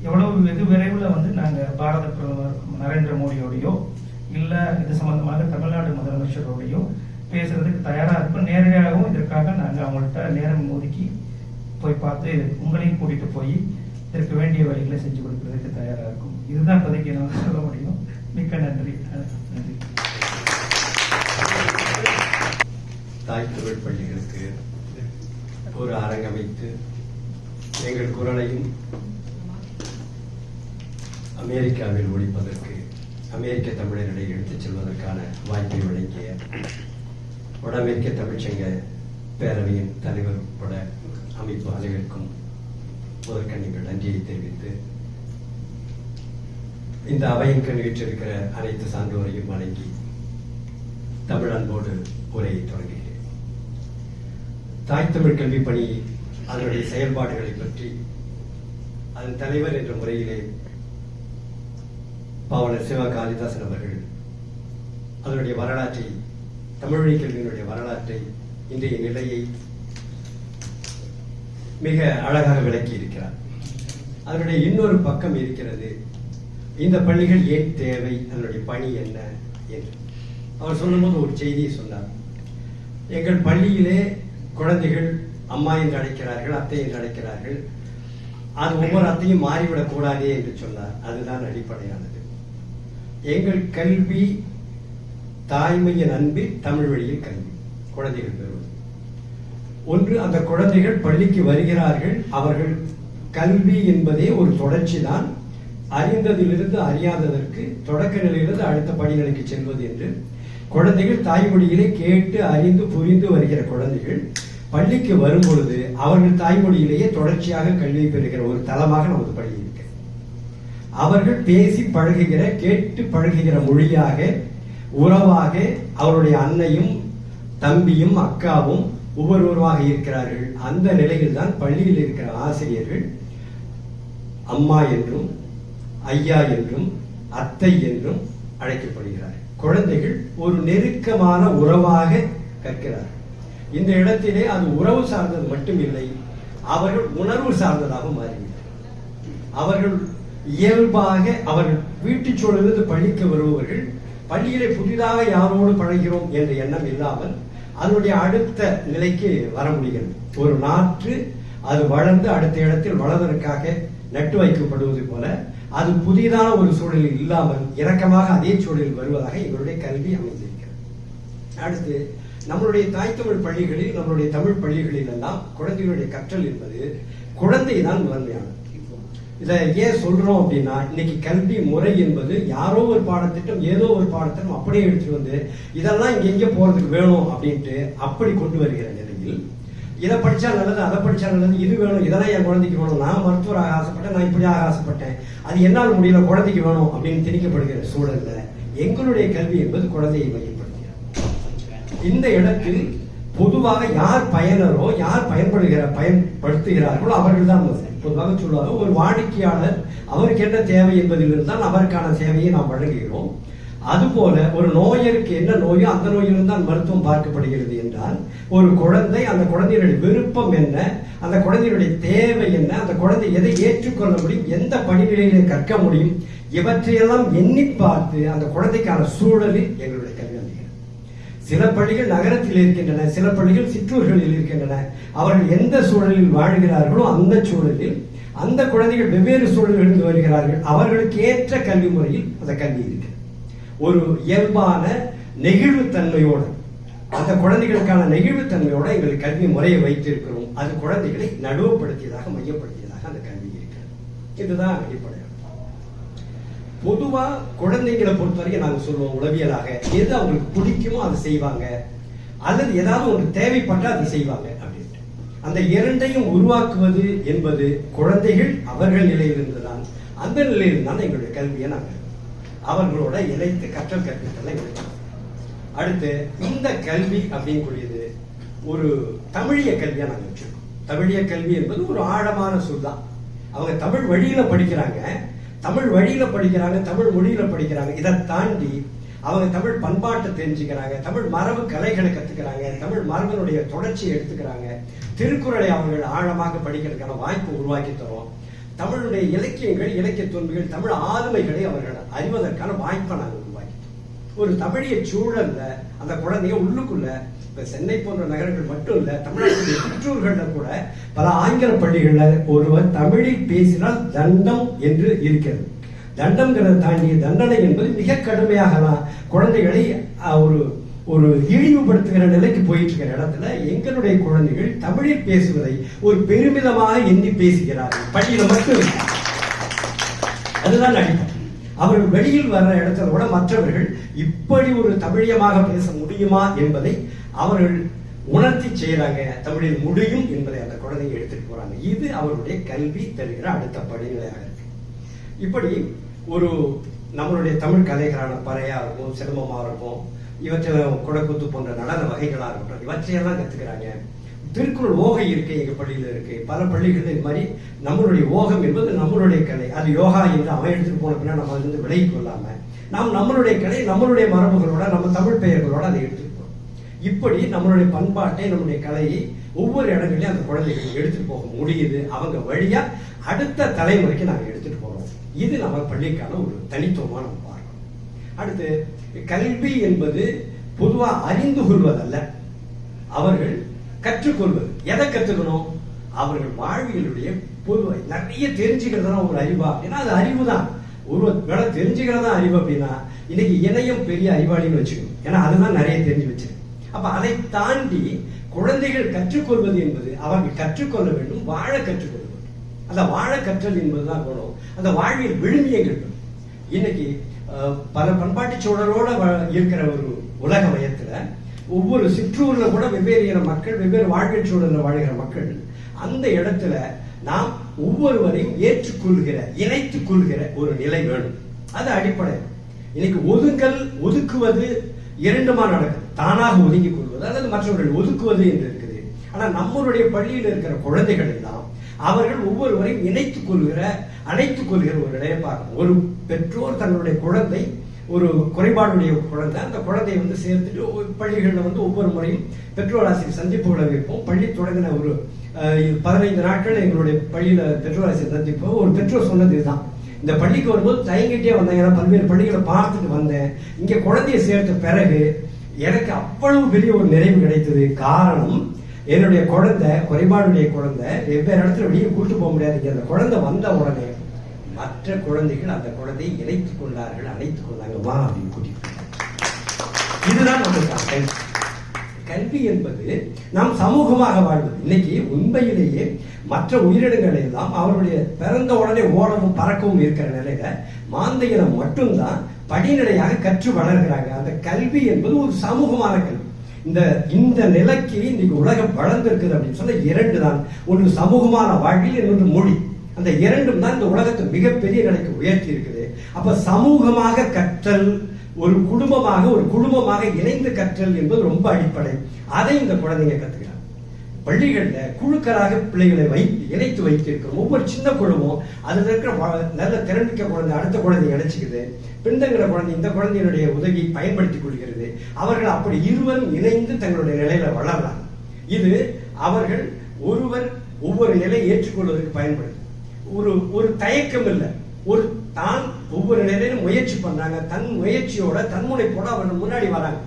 எவ்வளவு வெகு விரைவில் நாங்க பாரத பிரதமர் நரேந்திர மோடியோடையோ இல்ல இது சம்பந்தமாக தமிழ்நாடு முதலமைச்சரோடையோ பேசுறதுக்கு தயாரா இருக்கும். நேரடியாகவும் இதற்காக நாங்க அவங்கள்ட்ட நேரம் ஒதுக்கி போய் பார்த்து உங்களையும் கூட்டிட்டு போய் இதற்கு வேண்டிய வழிகளை செஞ்சு கொடுக்கறதுக்கு தயாரா இருக்கும். இதுதான் இப்போதைக்கு நான் சொல்ல முடியும். மிக்க நன்றி. நன்றி. தாய் தமிழ் பள்ளிகளுக்கு ஒரு அரங்கமைத்து எங்கள் குரலையும் அமெரிக்காவில் ஒழிப்பதற்கு அமெரிக்க தமிழர்களை எடுத்துச் செல்வதற்கான வாய்ப்பை வழங்கிய வட அமெரிக்க தமிழ்ச்சங்க பேரவையின் தலைவர் உட்பட அமைப்பு அனைவருக்கும் முதற்க நீங்கள் நன்றியை தெரிவித்து இந்த அவையின் கண் வீற்றிருக்கிற அனைத்து சான்றோரையும் வணங்கி தமிழ் அன்போடு உரையை தொடங்குகிறேன். தாய் தமிழ் கல்வி பணி அதனுடைய செயல்பாடுகளை பற்றி அதன் தலைவர் என்ற முறையிலே பாவலர் சிவ காளிதாசன் அவர்கள் அதனுடைய வரலாற்றை, தமிழ் வழி கல்வியினுடைய வரலாற்றை, இன்றைய நிலையை மிக அழகாக விளக்கி இருக்கிறார். அதனுடைய இன்னொரு பக்கம் இருக்கிறது, இந்த பள்ளிகள் ஏன் தேவை, அதனுடைய பணி என்ன என்று அவர் சொல்லும்போது ஒரு செய்தியை சொன்னார். எங்கள் பள்ளியிலே குழந்தைகள் அம்மா என்று அழைக்கிறார்கள், அத்தை என்று அழைக்கிறார்கள். அது ஒவ்வொரு அத்தையும் மாறிவிடக் கூடாதே என்று சொன்னார். அதுதான் அடிப்படையானது. எங்கள் கல்வி தாய்மையின் அன்பில் தமிழ் வழியில் கல்வி குழந்தைகள் பெறுவது ஒன்று. அந்த குழந்தைகள் பள்ளிக்கு வருகிறார்கள். அவர்கள் கல்வி என்பதே ஒரு தொடர்ச்சி தான். அறிந்ததிலிருந்து அறியாததற்கு, தொடக்க நிலையிலிருந்து அடுத்த படிநிலைக்கு செல்வது என்று குழந்தைகள் தாய்மொழியிலே கேட்டு அறிந்து புரிந்து வருகிற குழந்தைகள் பள்ளிக்கு வரும் பொழுது அவர்கள் தாய்மொழியிலேயே தொடர்ச்சியாக கல்வி பெறுகிற ஒரு தளமாக நமது பள்ளி இருக்கு. அவர்கள் பேசி பழகுகிற, கேட்டு பழகுகிற மொழியாக, உறவாக அவருடைய அன்னையும் தம்பியும் அக்காவும் ஒவ்வொருவருமாக இருக்கிறார்கள். அந்த நிலையில் தான் பள்ளியில் இருக்கிற ஆசிரியர்கள் அம்மா என்றும் ஐயா என்றும் அத்தை என்றும் அழைக்கப்படுகிறார்கள். குழந்தைகள் ஒரு நெருக்கமான உறவாக கற்கிறார்கள். இந்த இடத்திலே அது உறவு சார்ந்தது மட்டும் இல்லை, அவர்கள் உணர்வு சார்ந்ததாக மாறிவிட்டார். அவர்கள் இயல்பாக அவர்கள் வீட்டுச் சூழலிருந்து பள்ளிக்கு வருபவர்கள் பள்ளியிலே புதிதாக யாரோடு பழகிறோம் என்ற எண்ணம் இல்லாமல் அதனுடைய அடுத்த நிலைக்கு வர முடிகிறது. ஒரு நாற்று அது வளர்ந்து அடுத்த இடத்தில் வளர்வதற்காக நட்டு வைக்கப்படுவது போல அது புதிதான ஒரு சூழலில் இல்லாமல் இறக்கமாக அதே சூழலில் வருவதாக எங்களுடைய கல்வி அமைந்திருக்கிறது. அடுத்து நம்மளுடைய தாய் தமிழ் பள்ளிகளில், நம்மளுடைய தமிழ் பள்ளிகளில் எல்லாம் குழந்தைகளுடைய கற்றல் என்பது குழந்தை தான் முதன்மையானது. இதை ஏன் சொல்றோம் அப்படின்னா, இன்னைக்கு கல்வி முறை என்பது யாரோ ஒரு பாடத்திட்டம், ஏதோ ஒரு பாடத்திட்டம் அப்படியே எடுத்துட்டு வந்து இதெல்லாம் இங்க எங்க போறதுக்கு வேணும் அப்படின்ட்டு அப்படி கொண்டு வருகிற நிலையில், இதை படிச்சா நல்லது, அதை படிச்சா நல்லது, இது வேணும், இதெல்லாம் என் குழந்தைக்கு வேணும், நான் மருத்துவராக ஆசைப்பட்டேன், நான் இப்படி ஆக ஆசைப்பட்டேன், அது என்னால் முடியல, குழந்தைக்கு வேணும் அப்படின்னு திணிக்கப்படுகிற சூழல்ல எங்களுடைய கல்வி என்பது குழந்தையை மையப்படுத்துகிறது. இந்த இடத்தில் பொதுவாக யார் பயனரோ, யார் பயன்படுத்துகிறார்களோ அவர்கள் தான் பொதுவாக சொல்லுவாங்க, ஒரு வாடிக்கையாளர் அவருக்கு என்ன தேவை என்பதில் இருந்தால் அவருக்கான சேவையை நாம் வழங்குகிறோம். அதுபோல ஒரு நோயருக்கு என்ன நோயோ அந்த நோயிலிருந்து தான் மருத்துவம் பார்க்கப்படுகிறது என்றால், ஒரு குழந்தை, அந்த குழந்தையுடைய விருப்பம் என்ன, அந்த குழந்தையுடைய தேவை என்ன, அந்த குழந்தை எதை ஏற்றுக்கொள்ள முடியும், எந்த படிநிலையிலே கற்க முடியும், இவற்றையெல்லாம் எண்ணி பார்த்து அந்த குழந்தைக்கான சூழலில் எங்களுடைய கல்வி அமைகிறது. சில பள்ளிகள் நகரத்தில் இருக்கின்றன, சில பள்ளிகள் சிற்றூர்களில் இருக்கின்றன. அவர்கள் எந்த சூழலில் வாழ்கிறார்களோ அந்த சூழலில் அந்த குழந்தைகள் வெவ்வேறு சூழல்களில் வருகிறார்கள். அவர்களுக்கு ஏற்ற கல்வி முறையில் அந்த கல்வி இருக்கிறது. ஒரு இயல்பான நெகிழ்வுத்தன்மையோடு, அந்த குழந்தைகளுக்கான நெகிழ்வுத்தன்மையோட எங்களுக்கு கல்வி முறையை வைத்திருக்கிறோம். அது குழந்தைகளை நடுவுப்படுத்தியதாக, மையப்படுத்தியதாக அந்த கல்வி இருக்கிறது. இதுதான் அடிப்படை. பொதுவா குழந்தைகளை பொறுத்தவரைக்கும் நாங்க சொல்லுவோம், உளவியலாக எது அவங்களுக்கு பிடிக்குமோ அதை செய்வாங்க, அல்லது ஏதாவது ஒன்று தேவைப்பட்டா அதை செய்வாங்க அப்படின்ட்டு. அந்த இரண்டையும் உருவாக்குவது என்பது குழந்தைகள் அவர்கள் நிலையிலிருந்துதான், அந்த நிலையிலிருந்தான் எங்களுடைய கல்வியை நாங்கள் அவர்களோட இணைத்து கற்றல் கற்பித்தலை எடுத்தோம். அடுத்து இந்த கல்வி அப்படிங்கக்கூடியது ஒரு தமிழிய கல்வியா நாங்கள் வச்சிருக்கோம். தமிழிய கல்வி என்பது ஒரு ஆழமான சொல் தான். அவங்க தமிழ் வழியில படிக்கிறாங்க, தமிழ் வழியில படிக்கிறாங்க, தமிழ் மொழியில படிக்கிறாங்க. இதை தாண்டி அவங்க தமிழ் பண்பாட்டை தெரிஞ்சுக்கிறாங்க, தமிழ் மரபு கலைகளை கத்துக்கிறாங்க, தமிழ் மரபனுடைய தொடர்ச்சியை எடுத்துக்கிறாங்க. திருக்குறளை அவர்கள் ஆழமாக படிக்கிறதுக்கான வாய்ப்பு உருவாக்கி தரோம். தமிழுடைய இலக்கியங்கள், இலக்கிய தொன்மைகள், தமிழ் ஆளுமைகளை அவர்கள் அறிவதற்கான வாய்ப்பை நாங்கள் உருவாக்கி ஒரு தமிழிய சூழல்ல அந்த குழந்தைய உள்ளுக்குள்ள, இப்ப சென்னை போன்ற நகரங்கள் மட்டும் இல்ல, தமிழ்நாட்டுடைய சிற்றூர்கள்ல கூட பல ஆங்கில பள்ளிகள்ல ஒருவர் தமிழில் பேசினால் தண்டம் என்று இருக்கிறது. தண்டம்ங்கிறத தாண்டிய தண்டனை என்பது மிக கடுமையாகலாம் குழந்தைகளை ஒரு ஒரு இழிவுபடுத்துகிற நிலைக்கு போயிட்டு இருக்கிற இடத்துல எங்களுடைய குழந்தைகள் தமிழில் பேசுவதை ஒரு பெருமிதமாக எண்ணி பேசுகிறார்கள். பள்ளியில மட்டும் அதுதான் அடிப்படை. அவர்கள் வெளியில் வர்ற இடத்துல கூட மற்றவர்கள் இப்படி ஒரு தமிழியமாக பேச முடியுமா என்பதை அவர்கள் உணர்த்தி செய்யறாங்க. தமிழில் முடியும் என்பதை அந்த குழந்தைங்க எடுத்துட்டு போறாங்க. இது அவருடைய கல்வி தருகிற அடுத்த படிநிலையாக இருக்கு. இப்படி ஒரு நம்மளுடைய தமிழ் கலைகளான பறையா இருக்கும், சிலம்பமா இருக்கும், இவற்றில் குடக்கூத்து போன்ற நடன வகைகளா இருக்கட்டும், இவற்றையெல்லாம் கத்துக்கிறாங்க. திருக்குறள் ஓகை இருக்கு, எங்க பள்ளியில இருக்கு. பல பள்ளிகள் இது மாதிரி நம்மளுடைய ஓகம் என்பது நம்மளுடைய கலை. அது யோகா என்று அவன் எடுத்துட்டு போன பின்னா நம்ம வந்து விலகி கொள்ளாம நாம் நம்மளுடைய கலை, நம்மளுடைய மரபுகளோட, நம்ம தமிழ் பெயர்களோட அதை எடுத்துட்டு போறோம். இப்படி நம்மளுடைய பண்பாட்டை, நம்மளுடைய கலையை ஒவ்வொரு இடங்களையும் அந்த குழந்தைகள் எடுத்துட்டு போக முடியுது. அவங்க வழியா அடுத்த தலைமுறைக்கு நாங்கள் எடுத்துட்டு போறோம். இது நம்ம பள்ளிக்கான ஒரு தனித்துவமா நம்ம பார்க்கணும். அடுத்து கல்வி என்பது பொதுவா அறிந்து கொள்வதல்ல, அவர்கள் கற்றுக்கொள்வது. எதை கற்றுக்கணும்? அவர்கள் வாழ்வியலுடைய பொதுவாக நிறைய தெரிஞ்சுக்கிறதுனா ஒரு அறிவா அப்படின்னா அது அறிவு தான். ஒரு வேலை தெரிஞ்சுக்கிறதா அறிவு அப்படின்னா இன்னைக்கு இணையம் பெரிய அறிவாளின்னு வச்சுக்கணும். ஏன்னா அதுதான் நிறைய தெரிஞ்சு வச்சிருக்கு. அப்ப அதை தாண்டி குழந்தைகள் கற்றுக்கொள்வது என்பது அவர்கள் கற்றுக்கொள்ள வேண்டும், வாழ கற்றுக்கொள்ள வேண்டும். அந்த வாழ கற்றல் என்பதுதான் குணம். அந்த வாழ்வியல் விழுமியங்கள் இன்னைக்கு பல பண்பாட்டு சூழலோட இருக்கிற ஒரு உலக மையத்துல ஒவ்வொரு சிற்றூர்ல கூட வெவ்வேறு இன மக்கள், வெவ்வேறு வாழ்வியல் சூழல்ல வாழ்கிற மக்கள், அந்த இடத்துல நாம் ஒவ்வொருவரையும் ஏற்றுக்கொள்கிற, இணைத்துக் கொள்கிற ஒரு நிலை வேணும். அது அடிப்படை. இன்னைக்கு ஒதுக்குவது இரண்டுமா நடக்குது. தானாக ஒதுங்கிக் கொள்வது அல்லது மற்றவர்கள் ஒதுக்குவது என்று இருக்குது. ஆனா நம்மளுடைய பள்ளியில் இருக்கிற குழந்தைகள் எல்லாம் அவர்கள் ஒவ்வொருவரையும் இணைத்துக் கொள்கிற, அணைத்துக் கொள்கிற ஒரு நிலையை பார்க்கணும். ஒரு பெற்றோர் தன்னுடைய குழந்தை ஒரு குறைபாடுடைய குழந்தை, அந்த குழந்தையை வந்து சேர்த்துட்டு பள்ளிகளில் வந்து ஒவ்வொரு முறையும் பெற்றோர் ஆசிரியர் சந்திப்புகளை வைப்போம். பள்ளி தொடங்கின ஒரு 15 நாட்கள் எங்களுடைய பள்ளியில பெற்றோர் ஆசிரியர் சந்திப்போம். ஒரு பெற்றோர் சொன்னது இதுதான், இந்த பள்ளிக்கு வரும்போது தயங்கிட்டே வந்தேன், ஏன்னா பல்வேறு பள்ளிகளை பார்த்துட்டு வந்தேன். இங்க குழந்தைய சேர்த்த பிறகு எனக்கு அவ்வளவு பெரிய ஒரு நிறைவு கிடைத்தது. காரணம், என்னுடைய குழந்தை, குறைபாடுடைய குழந்தை, வெவ்வேறு இடத்துல வெளியே கூட்டு போக முடியாது. அந்த குழந்தை வந்த உடனே மற்ற குழந்தைகள் அந்த குழந்தையை இணைத்துக் கொண்டார்கள், அணைத்துக் கொண்டாங்க, வா அப்படின்னு கூட்டிட்டு. இதுதான் நமக்கு கல்வி என்பது நாம் சமூகமாக வாழ்வது. இன்னைக்கு உண்மையிலேயே மற்ற உயிரினங்கள் எல்லாம் அவருடைய பிறந்த உடனே ஓடவும் பறக்கவும் இருக்கிற நிலையில மாந்தையினம் மட்டும்தான் படிநிலையாக கற்று வளர்கிறாங்க. அந்த கல்வி என்பது ஒரு சமூகமான கல்வி. இந்த நிலைக்கு இன்னைக்கு உலகம் வளர்ந்திருக்குது அப்படின்னு சொன்னா இரண்டு தான். ஒன்று சமூகமான வாழ்வில், இன்னொன்று மொழி. அந்த இரண்டும் தான் இந்த உலகத்தை மிகப்பெரிய நிலைக்கு உயர்த்தி இருக்குது. அப்ப சமூகமாக கற்றல், ஒரு குடும்பமாக இணைந்து கற்றல் என்பது ரொம்ப அடிப்படை. அதை இந்த குழந்தைங்க கத்துக்கிறாங்க. பள்ளிகள்ல குழுக்களாக பிள்ளைகளை இணைத்து வைத்திருக்கிறோம். ஒவ்வொரு சின்ன குழுவும் அதுல இருக்கிற நல்ல திறன்மிக்க குழந்தை அடுத்த குழந்தை இணைச்சிக்குது, பின்தங்கிற குழந்தை இந்த குழந்தையினுடைய உதவியை பயன்படுத்திக் கொள்கிறது. அவர்கள் அப்படி இருவரும் இணைந்து தங்களுடைய நிலையில வளரலாம். இது அவர்கள் ஒருவர் ஒவ்வொரு நிலையை ஏற்றுக்கொள்வதற்கு பயன்படுது. ஒரு தயக்கம் இல்லை, ஒரு தான் ஒவ்வொரு நிலையிலும் முயற்சி பண்றாங்க. தன் முயற்சியோட தன்முனைப்போட அவர்கள் முன்னாடி வராங்க.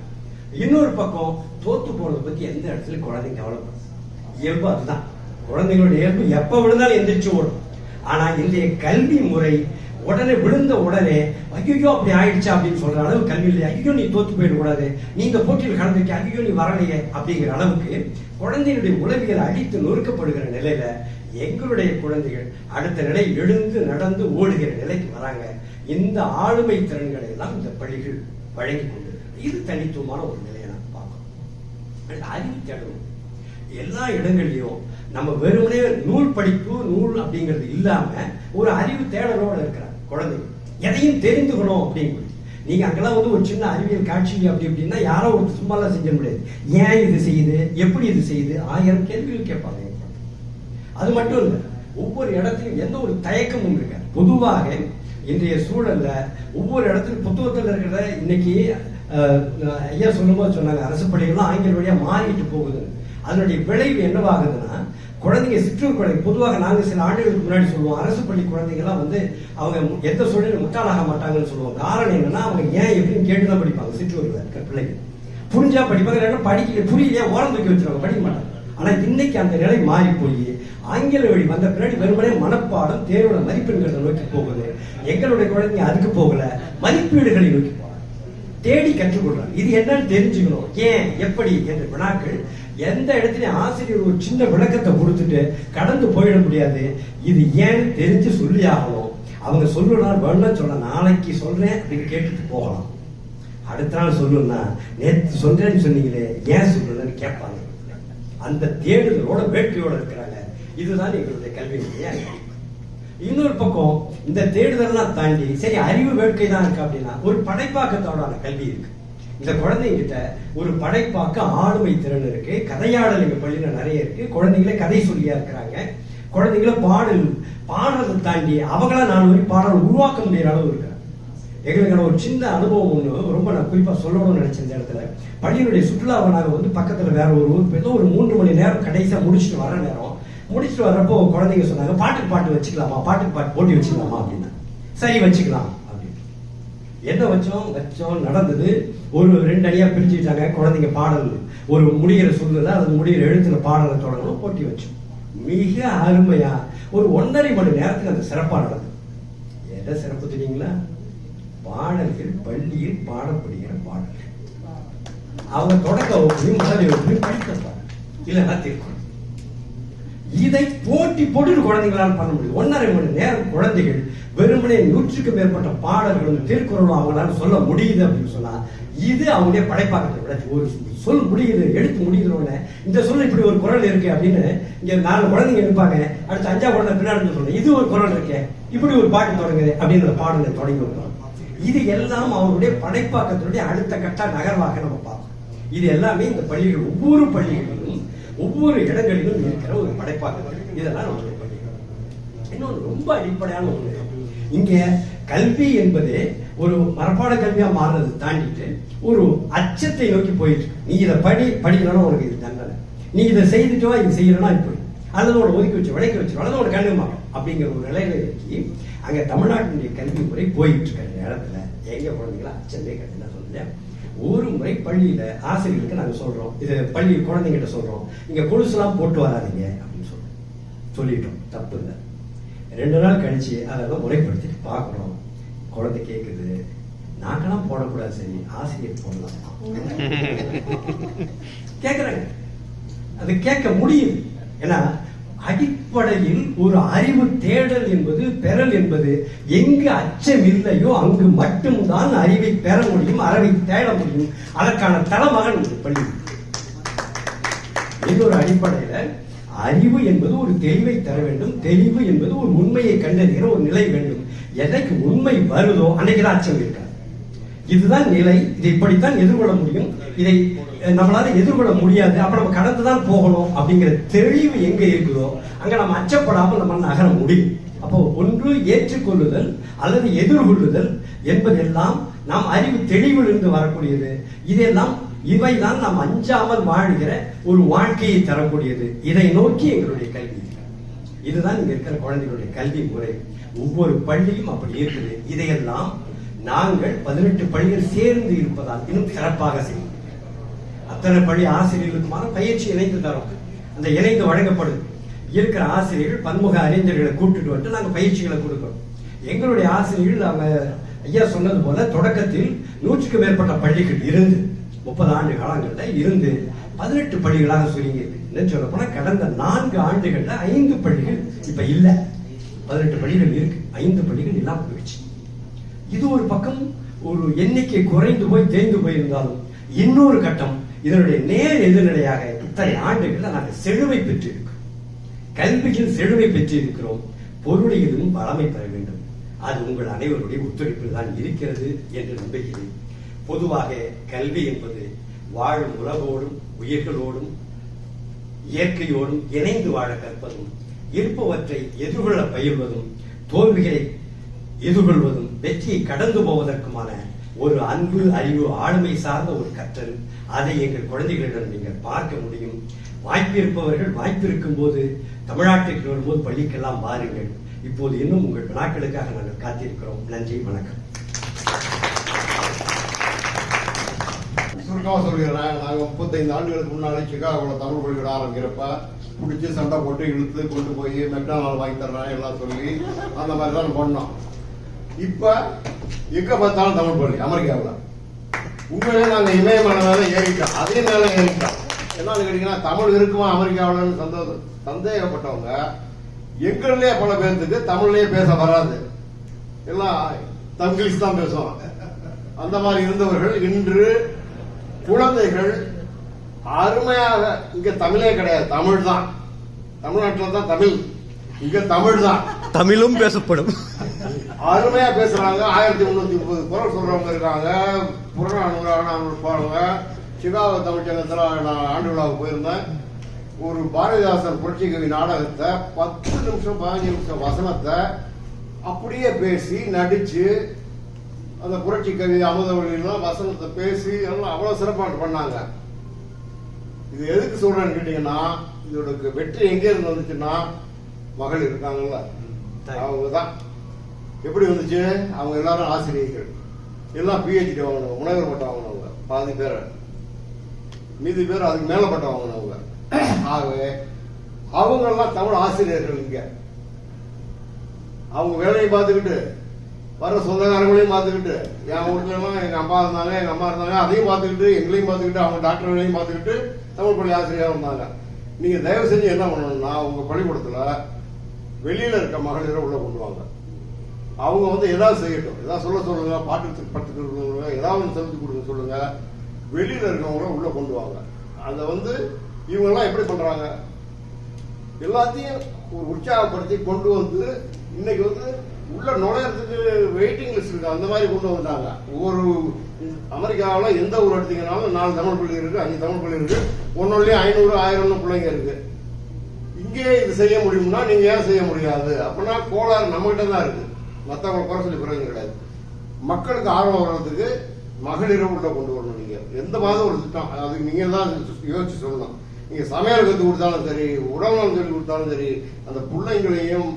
இன்னொரு பக்கம் தோத்து போனதை பத்தி எந்த இடத்துல குழந்தைங்க கவலைப்படுது. இயல்பு அதுதான், குழந்தைங்களுடைய இயல்பு எப்ப விழுந்தாலும் எந்திரிச்சு ஓடும். ஆனா இன்றைய கல்வி முறை உடனே விழுந்த உடனே ஐயோ அப்படி ஆயிடுச்சா அப்படின்னு சொல்ற அளவு கல்வி இல்லை. ஐயோ நீ தோத்து போயிடக்கூடாது, நீ இந்த போட்டியில் கலந்துக்க, ஐயோ நீ வரலையே அப்படிங்கிற அளவுக்கு குழந்தைகளுடைய உளவியல் அடித்து நொறுக்கப்படுகிற நிலையில எங்களுடைய குழந்தைகள் அடுத்த நிலை எழுந்து நடந்து ஓடுகிற நிலைக்கு வராங்க. இந்த ஆளுமை திறன்களை எல்லாம் இந்த பள்ளிகள் வழங்கி கொண்டு இது தனித்துவமான ஒரு நிலையை நான் பார்க்கணும். அறிவு தேடணும் எல்லா இடங்கள்லயும். நம்ம வெறுமனே நூல் படிப்பு நூல் அப்படிங்கிறது இல்லாம ஒரு அறிவு தேடலோட இருக்கிறாங்க குழந்தைங்க. எதையும் தெரிந்துக்கணும் அப்படின்னு நீங்க அங்கெல்லாம் ஒரு சின்ன அறிவியல் காட்சி அப்படி அப்படின்னா யாரோ ஒரு சும்மாலாம் செஞ்ச முடியாது. ஏன் இது செய்யுது, எப்படி இது செய்யுது, 1000 கேள்விகள் கேட்பாங்க. அது மட்டும் இல்ல, ஒவ்வொரு இடத்துலையும் எந்த ஒரு தயக்கமும் இருக்காது. பொதுவாக இன்றைய சூழல்ல ஒவ்வொரு இடத்துலையும் புத்தகத்தில் இருக்கிறத இன்னைக்கு ஐயா சொல்லும்போது சொன்னாங்க, அரசு பள்ளிகள்லாம் ஆங்கில வழியா மாறிட்டு போகுது. அதனுடைய விளைவு என்னவாகுதுன்னா குழந்தைங்க சிற்றூர் குழந்தை பொதுவாக நாங்கள் சில ஆண்டுகளுக்கு முன்னாடி சொல்லுவோம், அரசு பள்ளி குழந்தைங்கலாம் அவங்க எந்த சூழலும் முட்டாளாக மாட்டாங்கன்னு சொல்லுவோம். காரணம் என்னன்னா அவங்க ஏன் எப்படின்னு கேட்டுதான் படிப்பாங்க. சிற்றூர்ல இருக்கிற பிள்ளைங்க புரிஞ்சா படிப்பாங்க, இல்லைன்னா படிக்கல புரியலையா ஓரம் தூக்கி வச்சிருவாங்க, படிக்க மாட்டாங்க. ஆனா இன்னைக்கு அந்த நிலை மாறி போய் ஆங்கில வழி வந்த பின்னாடி வெறுமனே மனப்பாடம் தேர்வோட மதிப்பெண்களை நோக்கி போகுது. எங்களுடைய குழந்தைங்க அதுக்கு போகல, மதிப்பீடுகளை நோக்கி போறாங்க, தேடி கற்றுக்கொள்றாங்க. இது என்னன்னு தெரிஞ்சுக்கணும், ஏன் எப்படி என்ற வினாக்கள் எந்த இடத்துலயும் ஆசிரியர் ஒரு சின்ன விளக்கத்தை கொடுத்துட்டு கடந்து போயிட முடியாது. இது ஏன்னு தெரிஞ்சு சொல்லி ஆகணும். அவங்க சொல்லலாம் வேணும்னா சொல்ல, நாளைக்கு சொல்றேன் அப்படின்னு கேட்டுட்டு போகலாம். அடுத்த நாள் சொல்லணும்னா நேற்று சொல்றேன்னு சொன்னீங்களே ஏன் சொல்லலன்னு கேட்பாங்க. அந்த தேடுதலோட வேட்கையோட இருக்கிறாங்க. இதுதான் எங்களுடைய கல்வியினுடைய. இன்னொரு பக்கம் இந்த தேடுதலாம் தாண்டி சரி அறிவு வேட்கை தான் இருக்கு அப்படின்னா ஒரு படைப்பாக்கத்தோட கல்வி இருக்கு. இந்த குழந்தைங்கிட்ட ஒரு படைப்பாக்க ஆளுமை திறன் இருக்கு. கதையாடல் எங்க பள்ளியில நிறைய இருக்கு. குழந்தைங்களே கதை சொல்லியா இருக்கிறாங்க. குழந்தைங்கள பாடுறதை தாண்டி அவங்களா 4 வரி பாடல் உருவாக்க முடியற அளவு இருக்கு. எங்களுக்கு ஒரு சின்ன அனுபவம் ஒண்ணு ரொம்ப நான் குறிப்பா சொல்லணும்னு நினைச்ச இந்த இடத்துல, பள்ளியினுடைய சுற்றுலாவை நாங்க பக்கத்துல வேற ஒரு ஊர் போய் ஒரு 3 மணி நேரம் கடைசியா முடிச்சுட்டு வர நேரம் முடிச்சுட்டு வர்றப்போ குழந்தைங்க சொன்னாங்க, பாட்டுக்கு பாட்டு வச்சுக்கலாமா, பாட்டுக்கு பாட்டு போட்டி வச்சுக்கலாமா அப்படின்னா. சரி வச்சுக்கலாம் அப்படின்னு என்ன வச்சோம் நடந்தது. ஒரு 2 அடியா பிரிச்சுக்கிட்டாங்க. குழந்தைங்க பாடல் ஒரு முடிகிற சூழ்நிலை அது முடிகிற எழுத்துல பாடலை தொடங்கணும், போட்டி வச்சோம். மிக அருமையா ஒரு 1.5 மணி நேரத்துக்கு அந்த சிறப்பா நடந்தது. என்ன சிறப்பு தெரியுங்களா? பாடல்கள் பள்ளியில் பாடப்படுகிற பாடல்கள். அவங்க தொடக்க வகுப்பையும் முதலை வகுப்பையும் படித்த பாடல் இல்லைன்னா திருக்குறள். இதை போட்டி போட்டு குழந்தைங்களால் பண்ண முடியும். 1.5 மணி நேரம் குழந்தைகள் வெறுமனே 100க்கும் மேற்பட்ட பாடல்களும் திருக்குறளும் அவங்களால சொல்ல முடியுது அப்படின்னு சொன்னா இது அவங்களுடைய படைப்பாக்கத்தை விட ஒரு சொல் முடியுது எடுத்து முடியுதுன்னு இந்த சொல்ல இப்படி ஒரு குரல் இருக்கு அப்படின்னு இங்க 4 குழந்தைங்க இருப்பாங்க. அடுத்த 5ஆம் குழந்தை பின்னாடி சொல்ல இது ஒரு குரல் இருக்கு, இப்படி ஒரு பாட்டு தொடங்குது அப்படின்ற பாடலை தொடங்கி விடுறோம். இது எல்லாம் அவருடைய படைப்பாக்கத்தினுடைய அடுத்த கட்ட நகர்வாக நம்ம பார்ப்போம். இது எல்லாமே இந்த பள்ளிகள் ஒவ்வொரு பள்ளிகளிலும் ஒவ்வொரு இடங்களிலும் இருக்கிற ஒரு படைப்பாக்கங்கள். இதெல்லாம் நம்முடைய பள்ளிகள். இன்னொன்று ரொம்ப அடிப்படையான ஒண்ணு, இங்க கல்வி என்பது ஒரு மரபாட கல்வியா மாறுறது தாண்டிட்டு ஒரு அச்சத்தை நோக்கி போயிட்டு நீ இதை படிக்கணும்னா உனக்கு இது தண்டனை, நீ இதை செய்துட்டோ இது செய்யணும்னா இப்படி அல்லது உன ஒதுக்கி வச்சு விளக்கி வச்சு அல்லது உன கண்ணுமா அப்படிங்கிற ஒரு நிலையில இருக்கு. அங்க தமிழ்நாட்டினுடைய கல்வி முறை போயிட்டு இருக்கிற நேரத்துல எங்க குழந்தைங்களா அச்சமே கல்வி சொல்லுங்க. ஒரு முறை பள்ளியில ஆசிரியர்களுக்கு நாங்க சொல்றோம், இது பள்ளி குழந்தைங்கிட்ட சொல்றோம், நீங்க கொலுசுலாம் போட்டு வராதீங்க அப்படின்னு சொல்லிட்டோம். தப்பு இல்லை. 2 நாள் கழிச்சு அதெல்லாம் முறைப்படுத்திட்டு பாக்குறோம். குழந்தை கேக்குது, நாங்கெல்லாம் போடக்கூடாது, சரி ஆசிரியர் போடலாம் கேக்குறாங்க. அது கேட்க முடியுது. ஏன்னா அடிப்படையில் ஒரு அறிவு தேடல் என்பது பெறல் என்பது எங்கு அச்சம் இல்லையோ அங்கு மட்டும்தான் அறிவை பெற முடியும், அறிவை தேட முடியும். அதற்கான தலைமகன் பள்ளி. இன்னொரு அடிப்படையில அறிவு என்பது ஒரு தெளிவை தர வேண்டும். தெளிவு என்பது ஒரு உண்மையை கண்டறிகிற ஒரு நிலை வேண்டும். எதைக்கு உண்மை வருதோ அன்னைக்குதான் அச்சம் இருக்காது. இதுதான் நிலை, இதை இப்படித்தான் எதிர்கொள்ள முடியும், இதை நம்மளால எதிர்கொள்ள முடியாது, அப்ப நம்ம கடந்துதான் போகணும் அப்படிங்கிற தெளிவு எங்க இருக்குதோ அங்க நம்ம அச்சப்படாமல் நம்ம நகர முடியும். அப்போ ஒன்று ஏற்றுக்கொள்ளுதல் அல்லது எதிர்கொள்ளுதல் என்பதெல்லாம் நாம் அறிவு தெளிவிலிருந்து வரக்கூடியது. இதெல்லாம் இவைதான் நாம் அஞ்சாமல் வாழ்கிற ஒரு வாழ்க்கையை தரக்கூடியது. இதை நோக்கி எங்களுடைய கல்வி, இதுதான் இங்க இருக்கிற குழந்தைகளுடைய கல்வி முறை. ஒவ்வொரு பள்ளியும் அப்படி இருக்குது. இதையெல்லாம் நாங்கள் 18 பள்ளிகள் சேர்ந்து இருப்பதால் இன்னும் சிறப்பாக செய்யும். அத்தனை பள்ளி ஆசிரியர்களுக்குமான பயிற்சி இணைந்து தரோம். அந்த இணைந்து வழங்கப்படுது. இருக்கிற ஆசிரியர்கள் பன்முக அறிஞர்களை கூட்டிட்டு வந்து நாங்கள் பயிற்சிகளை கொடுக்கிறோம். எங்களுடைய ஆசிரியர்கள் அவங்க ஐயா சொன்னது போல தொடக்கத்தில் 100க்கும் மேற்பட்ட பள்ளிகள் இருந்து 30 ஆண்டு காலங்கள்ல இருந்து 18 பள்ளிகளாக சுருங்கி இருக்கு. என்ன சொல்ல போனா கடந்த 4 ஆண்டுகள்ல 5 பள்ளிகள் இப்ப இல்ல. 18 பள்ளிகள் இருக்கு, 5 பள்ளிகள் இல்லாம போயிடுச்சு. இது ஒரு பக்கம் ஒரு எண்ணிக்கை குறைந்து போய் தேய்ந்து போயிருந்தாலும் இன்னொரு கட்டம் இதனுடைய நேர் எதிர்நிலையாக இத்தனை ஆண்டுகள்ல நாங்கள் செழுமை பெற்றிருக்கிறோம். கல்வியில் செழுமை பெற்றிருக்கிறோம். பொருளிலும் வளமை பெற வேண்டும். அது உங்கள் அனைவருடைய ஒத்துழைப்பில் தான் இருக்கிறது என்று நம்புகிறேன். பொதுவாக கல்வி என்பது வாழும் உலகோடும் உயிர்களோடும் இயற்கையோடும் இணைந்து வாழ கற்பதும், இருப்பவற்றை எதிர்கொள்ள பயில்வதும், தோல்விகளை எதிர்கொள்வதும், வெற்றியை கடந்து போவதற்குமான ஒரு அன்பு, அறிவு, ஆளுமை சார்ந்த ஒரு கற்றல். அதை எங்கள் குழந்தைகளிடம் நீங்கள் பார்க்க முடியும். வாய்ப்பிருப்பவர்கள் வாய்ப்பிருக்கும் போது தமிழ்நாட்டுக்கு வரும்போது பள்ளிக்கெல்லாம் வாருங்கள். இப்போது இன்னும் உங்கள் வினாக்களுக்காக நாங்கள் காத்திருக்கிறோம். நன்றி, வணக்கம். சுருக்கமாக சொல்கிறேன். நாங்கள் 35 ஆண்டுகளுக்கு முன்னாலே சிகாகோவில் தமிழ் பள்ளிக்கூட ஆரம்பிக்கிறப்ப பிடிச்சி சண்டை போட்டு இழுத்து கொண்டு போய் மெக்டானால் வாங்கி தர்றேன் எல்லாம் சொல்லி அந்த மாதிரி தான் பண்ணோம். இப்போ எங்க பார்த்தாலும் தமிழ் பள்ளி அமெரிக்காவில். உண்மையிலே நாங்கள் இமயமலை மேலே ஏறிட்டோம், அதே மேலே ஏறிட்டோம். என்னன்னு கேட்டீங்கன்னா தமிழ் இருக்குமா அமெரிக்காவில் சந்தேகப்பட்டவங்க எங்கள்லயே பல பேர்த்துக்கு தமிழ்லயே பேச வராது, எல்லாம் தங்கிலீஷ் தான் பேசுவாங்க. அந்த மாதிரி இருந்தவர்கள் இன்று குழந்தைகள் அருமையாக, இங்க தமிழே கிடையாது, தமிழ் தான். தமிழ்நாட்டில் தான் தமிழ், இங்க தமிழ் தான், தமிழும் பேசப்படும். அருமையா பேசுறாங்க. 1330 குரல் சொல்றவங்க இருக்காங்க. புறநானூறு பாருங்க. சிகாகோ தமிழ்ச்சங்கத்தில் நான் ஆண்டு விழாவுக்கு போயிருந்தேன். ஒரு பாரதிதாசன் புரட்சி கவி நாடகத்தை 10 நிமிஷம் 15 நிமிஷம் வசனத்தை அப்படியே பேசி நடிச்சு, அந்த புரட்சி கவி அமுதவழியெல்லாம் வசனத்தை பேசி எல்லாம் அவ்வளவு சிறப்பாக பண்ணாங்க. இது எதுக்கு சொல்றேன்னு கேட்டீங்கன்னா, இதோட வெற்றி எங்க இருந்து வந்துச்சுன்னா மகள் இருக்காங்கல்ல அவங்க தான். எப்படி வந்துச்சு? அவங்க எல்லாரும் ஆசிரியர்கள், எல்லாம் பிஹெச்டி வாங்கினவங்க, முனைவர் பட்டம் வாங்கினவங்க, பாதி பேர், மீதி பேர் அதுக்கு மேல பட்டம் வாங்கினவங்க. ஆகவே அவங்க எல்லாம் தமிழ் ஆசிரியர்கள். இங்க அவங்க வேலையை பார்த்துக்கிட்டு வர சொந்தக்காரங்களையும் பார்த்துக்கிட்டு, என் வீட்டுல எல்லாம் எங்க அப்பா இருந்தாங்க, எங்க அம்மா இருந்தாங்க, அதையும் பார்த்துக்கிட்டு, எங்களையும் பார்த்துக்கிட்டு, அவங்க டாக்டர் வேலையும் பார்த்துக்கிட்டு தமிழ் பள்ளி ஆசிரியராக இருந்தாங்க. நீங்க தயவு செஞ்சு என்ன பண்ணணும்னா, உங்க பள்ளிக்கூடத்துல வெளியில இருக்க மகளிரை உள்ள கொண்டு வாங்க. அவங்க வந்து ஏதாவது செய்யட்டும், ஏதாவது சொல்லுங்க, பாட்டு சொல்லுங்க, ஏதாவது செஞ்சு கொடுங்க சொல்லுங்க. வெளியில இருக்கவங்கள உள்ள கொண்டு வாங்க. அதை வந்து இவங்க எல்லாம் எப்படி பண்றாங்க, எல்லாத்தையும் ஒரு உற்சாகப்படுத்தி கொண்டு வந்து இன்னைக்கு வந்து உள்ள நுழையறதுக்கு வெயிட்டிங் லிஸ்ட் இருக்கு, அந்த மாதிரி கொண்டு வந்துட்டாங்க. ஒவ்வொரு அமெரிக்காவில் எந்த ஊர் எடுத்தீங்கன்னாலும் 4 தமிழ் பள்ளி இருக்கு, 5 தமிழ் பள்ளி இருக்கு, ஒன்னொன்னே 500 1000 பிள்ளைங்க இருக்கு. இங்கே இது செய்ய முடியும்னா நீங்க ஏன் செய்ய முடியாது? அப்படின்னா கோளாறு நம்ம கிட்ட தான் இருக்கு, மற்றவங்க குறை சொல்லி பிரயோஜனம் கிடையாது. மக்களுக்கு ஆர்வம் வர்றதுக்கு மகளிரை உள்ள கொண்டு வரணும். நீங்க எந்த மாதிரி ஒரு திட்டம், அதுக்கு நீங்க தான் யோசிச்சு சொல்லணும். நீங்க சமையல் கற்றுக் கொடுத்தாலும் சரி, உடல்நலம் சொல்லி கொடுத்தாலும் சரி, அந்த பிள்ளைங்களையும்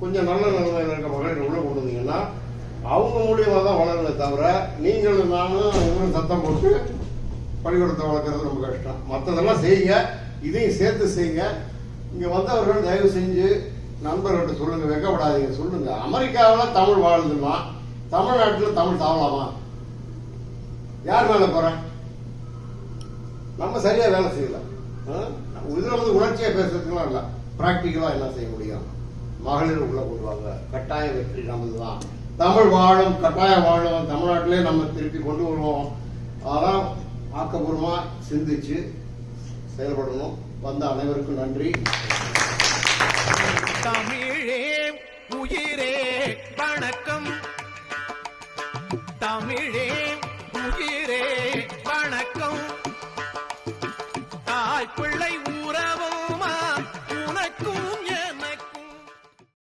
கொஞ்சம் நல்ல நிலைமையில இருக்க மகளிர் உள்ள கொண்டு வந்தீங்கன்னா அவங்க மூலியமா தான் வளருமே தவிர, நீங்களும் நானும் இவங்களும் சத்தம் போட்டு பள்ளிக்கூடத்தை வளர்க்கறது ரொம்ப கஷ்டம். மற்றதெல்லாம் செய்யுங்க, இதையும் சேர்த்து செய்யுங்க. இங்க வந்தவர்கள் தயவு செஞ்சு நண்பர்கள்ட்ட சொல்லுங்க, வெக்கப்படாதீங்க, சொல்லுங்க. அமெரிக்காவில் தமிழ் வாழ்ந்துமா, தமிழ்நாட்டில் தமிழ் தாவலாமா? யார் மேல போறேன்? நம்ம சரியா வேலை செய்யல. இதுல வந்து உணர்ச்சியா பேசுறதுக்குலாம் இல்ல, பிராக்டிக்கலா என்ன செய்ய முடியும்? மகளிர் உள்ள கொள்வாங்க, கட்டாய வெற்றி நமதுதான். தமிழ் வாழும், கட்டாயம் வாழும், தமிழ்நாட்டிலே நம்ம திருப்பி கொண்டு வருவோம். அதான் ஆக்கப்பூர்வமா சிந்திச்சு செயல்படணும். வந்த அனைவருக்கும் நன்றி. தமிழே உயிரே வணக்கம். தமிழே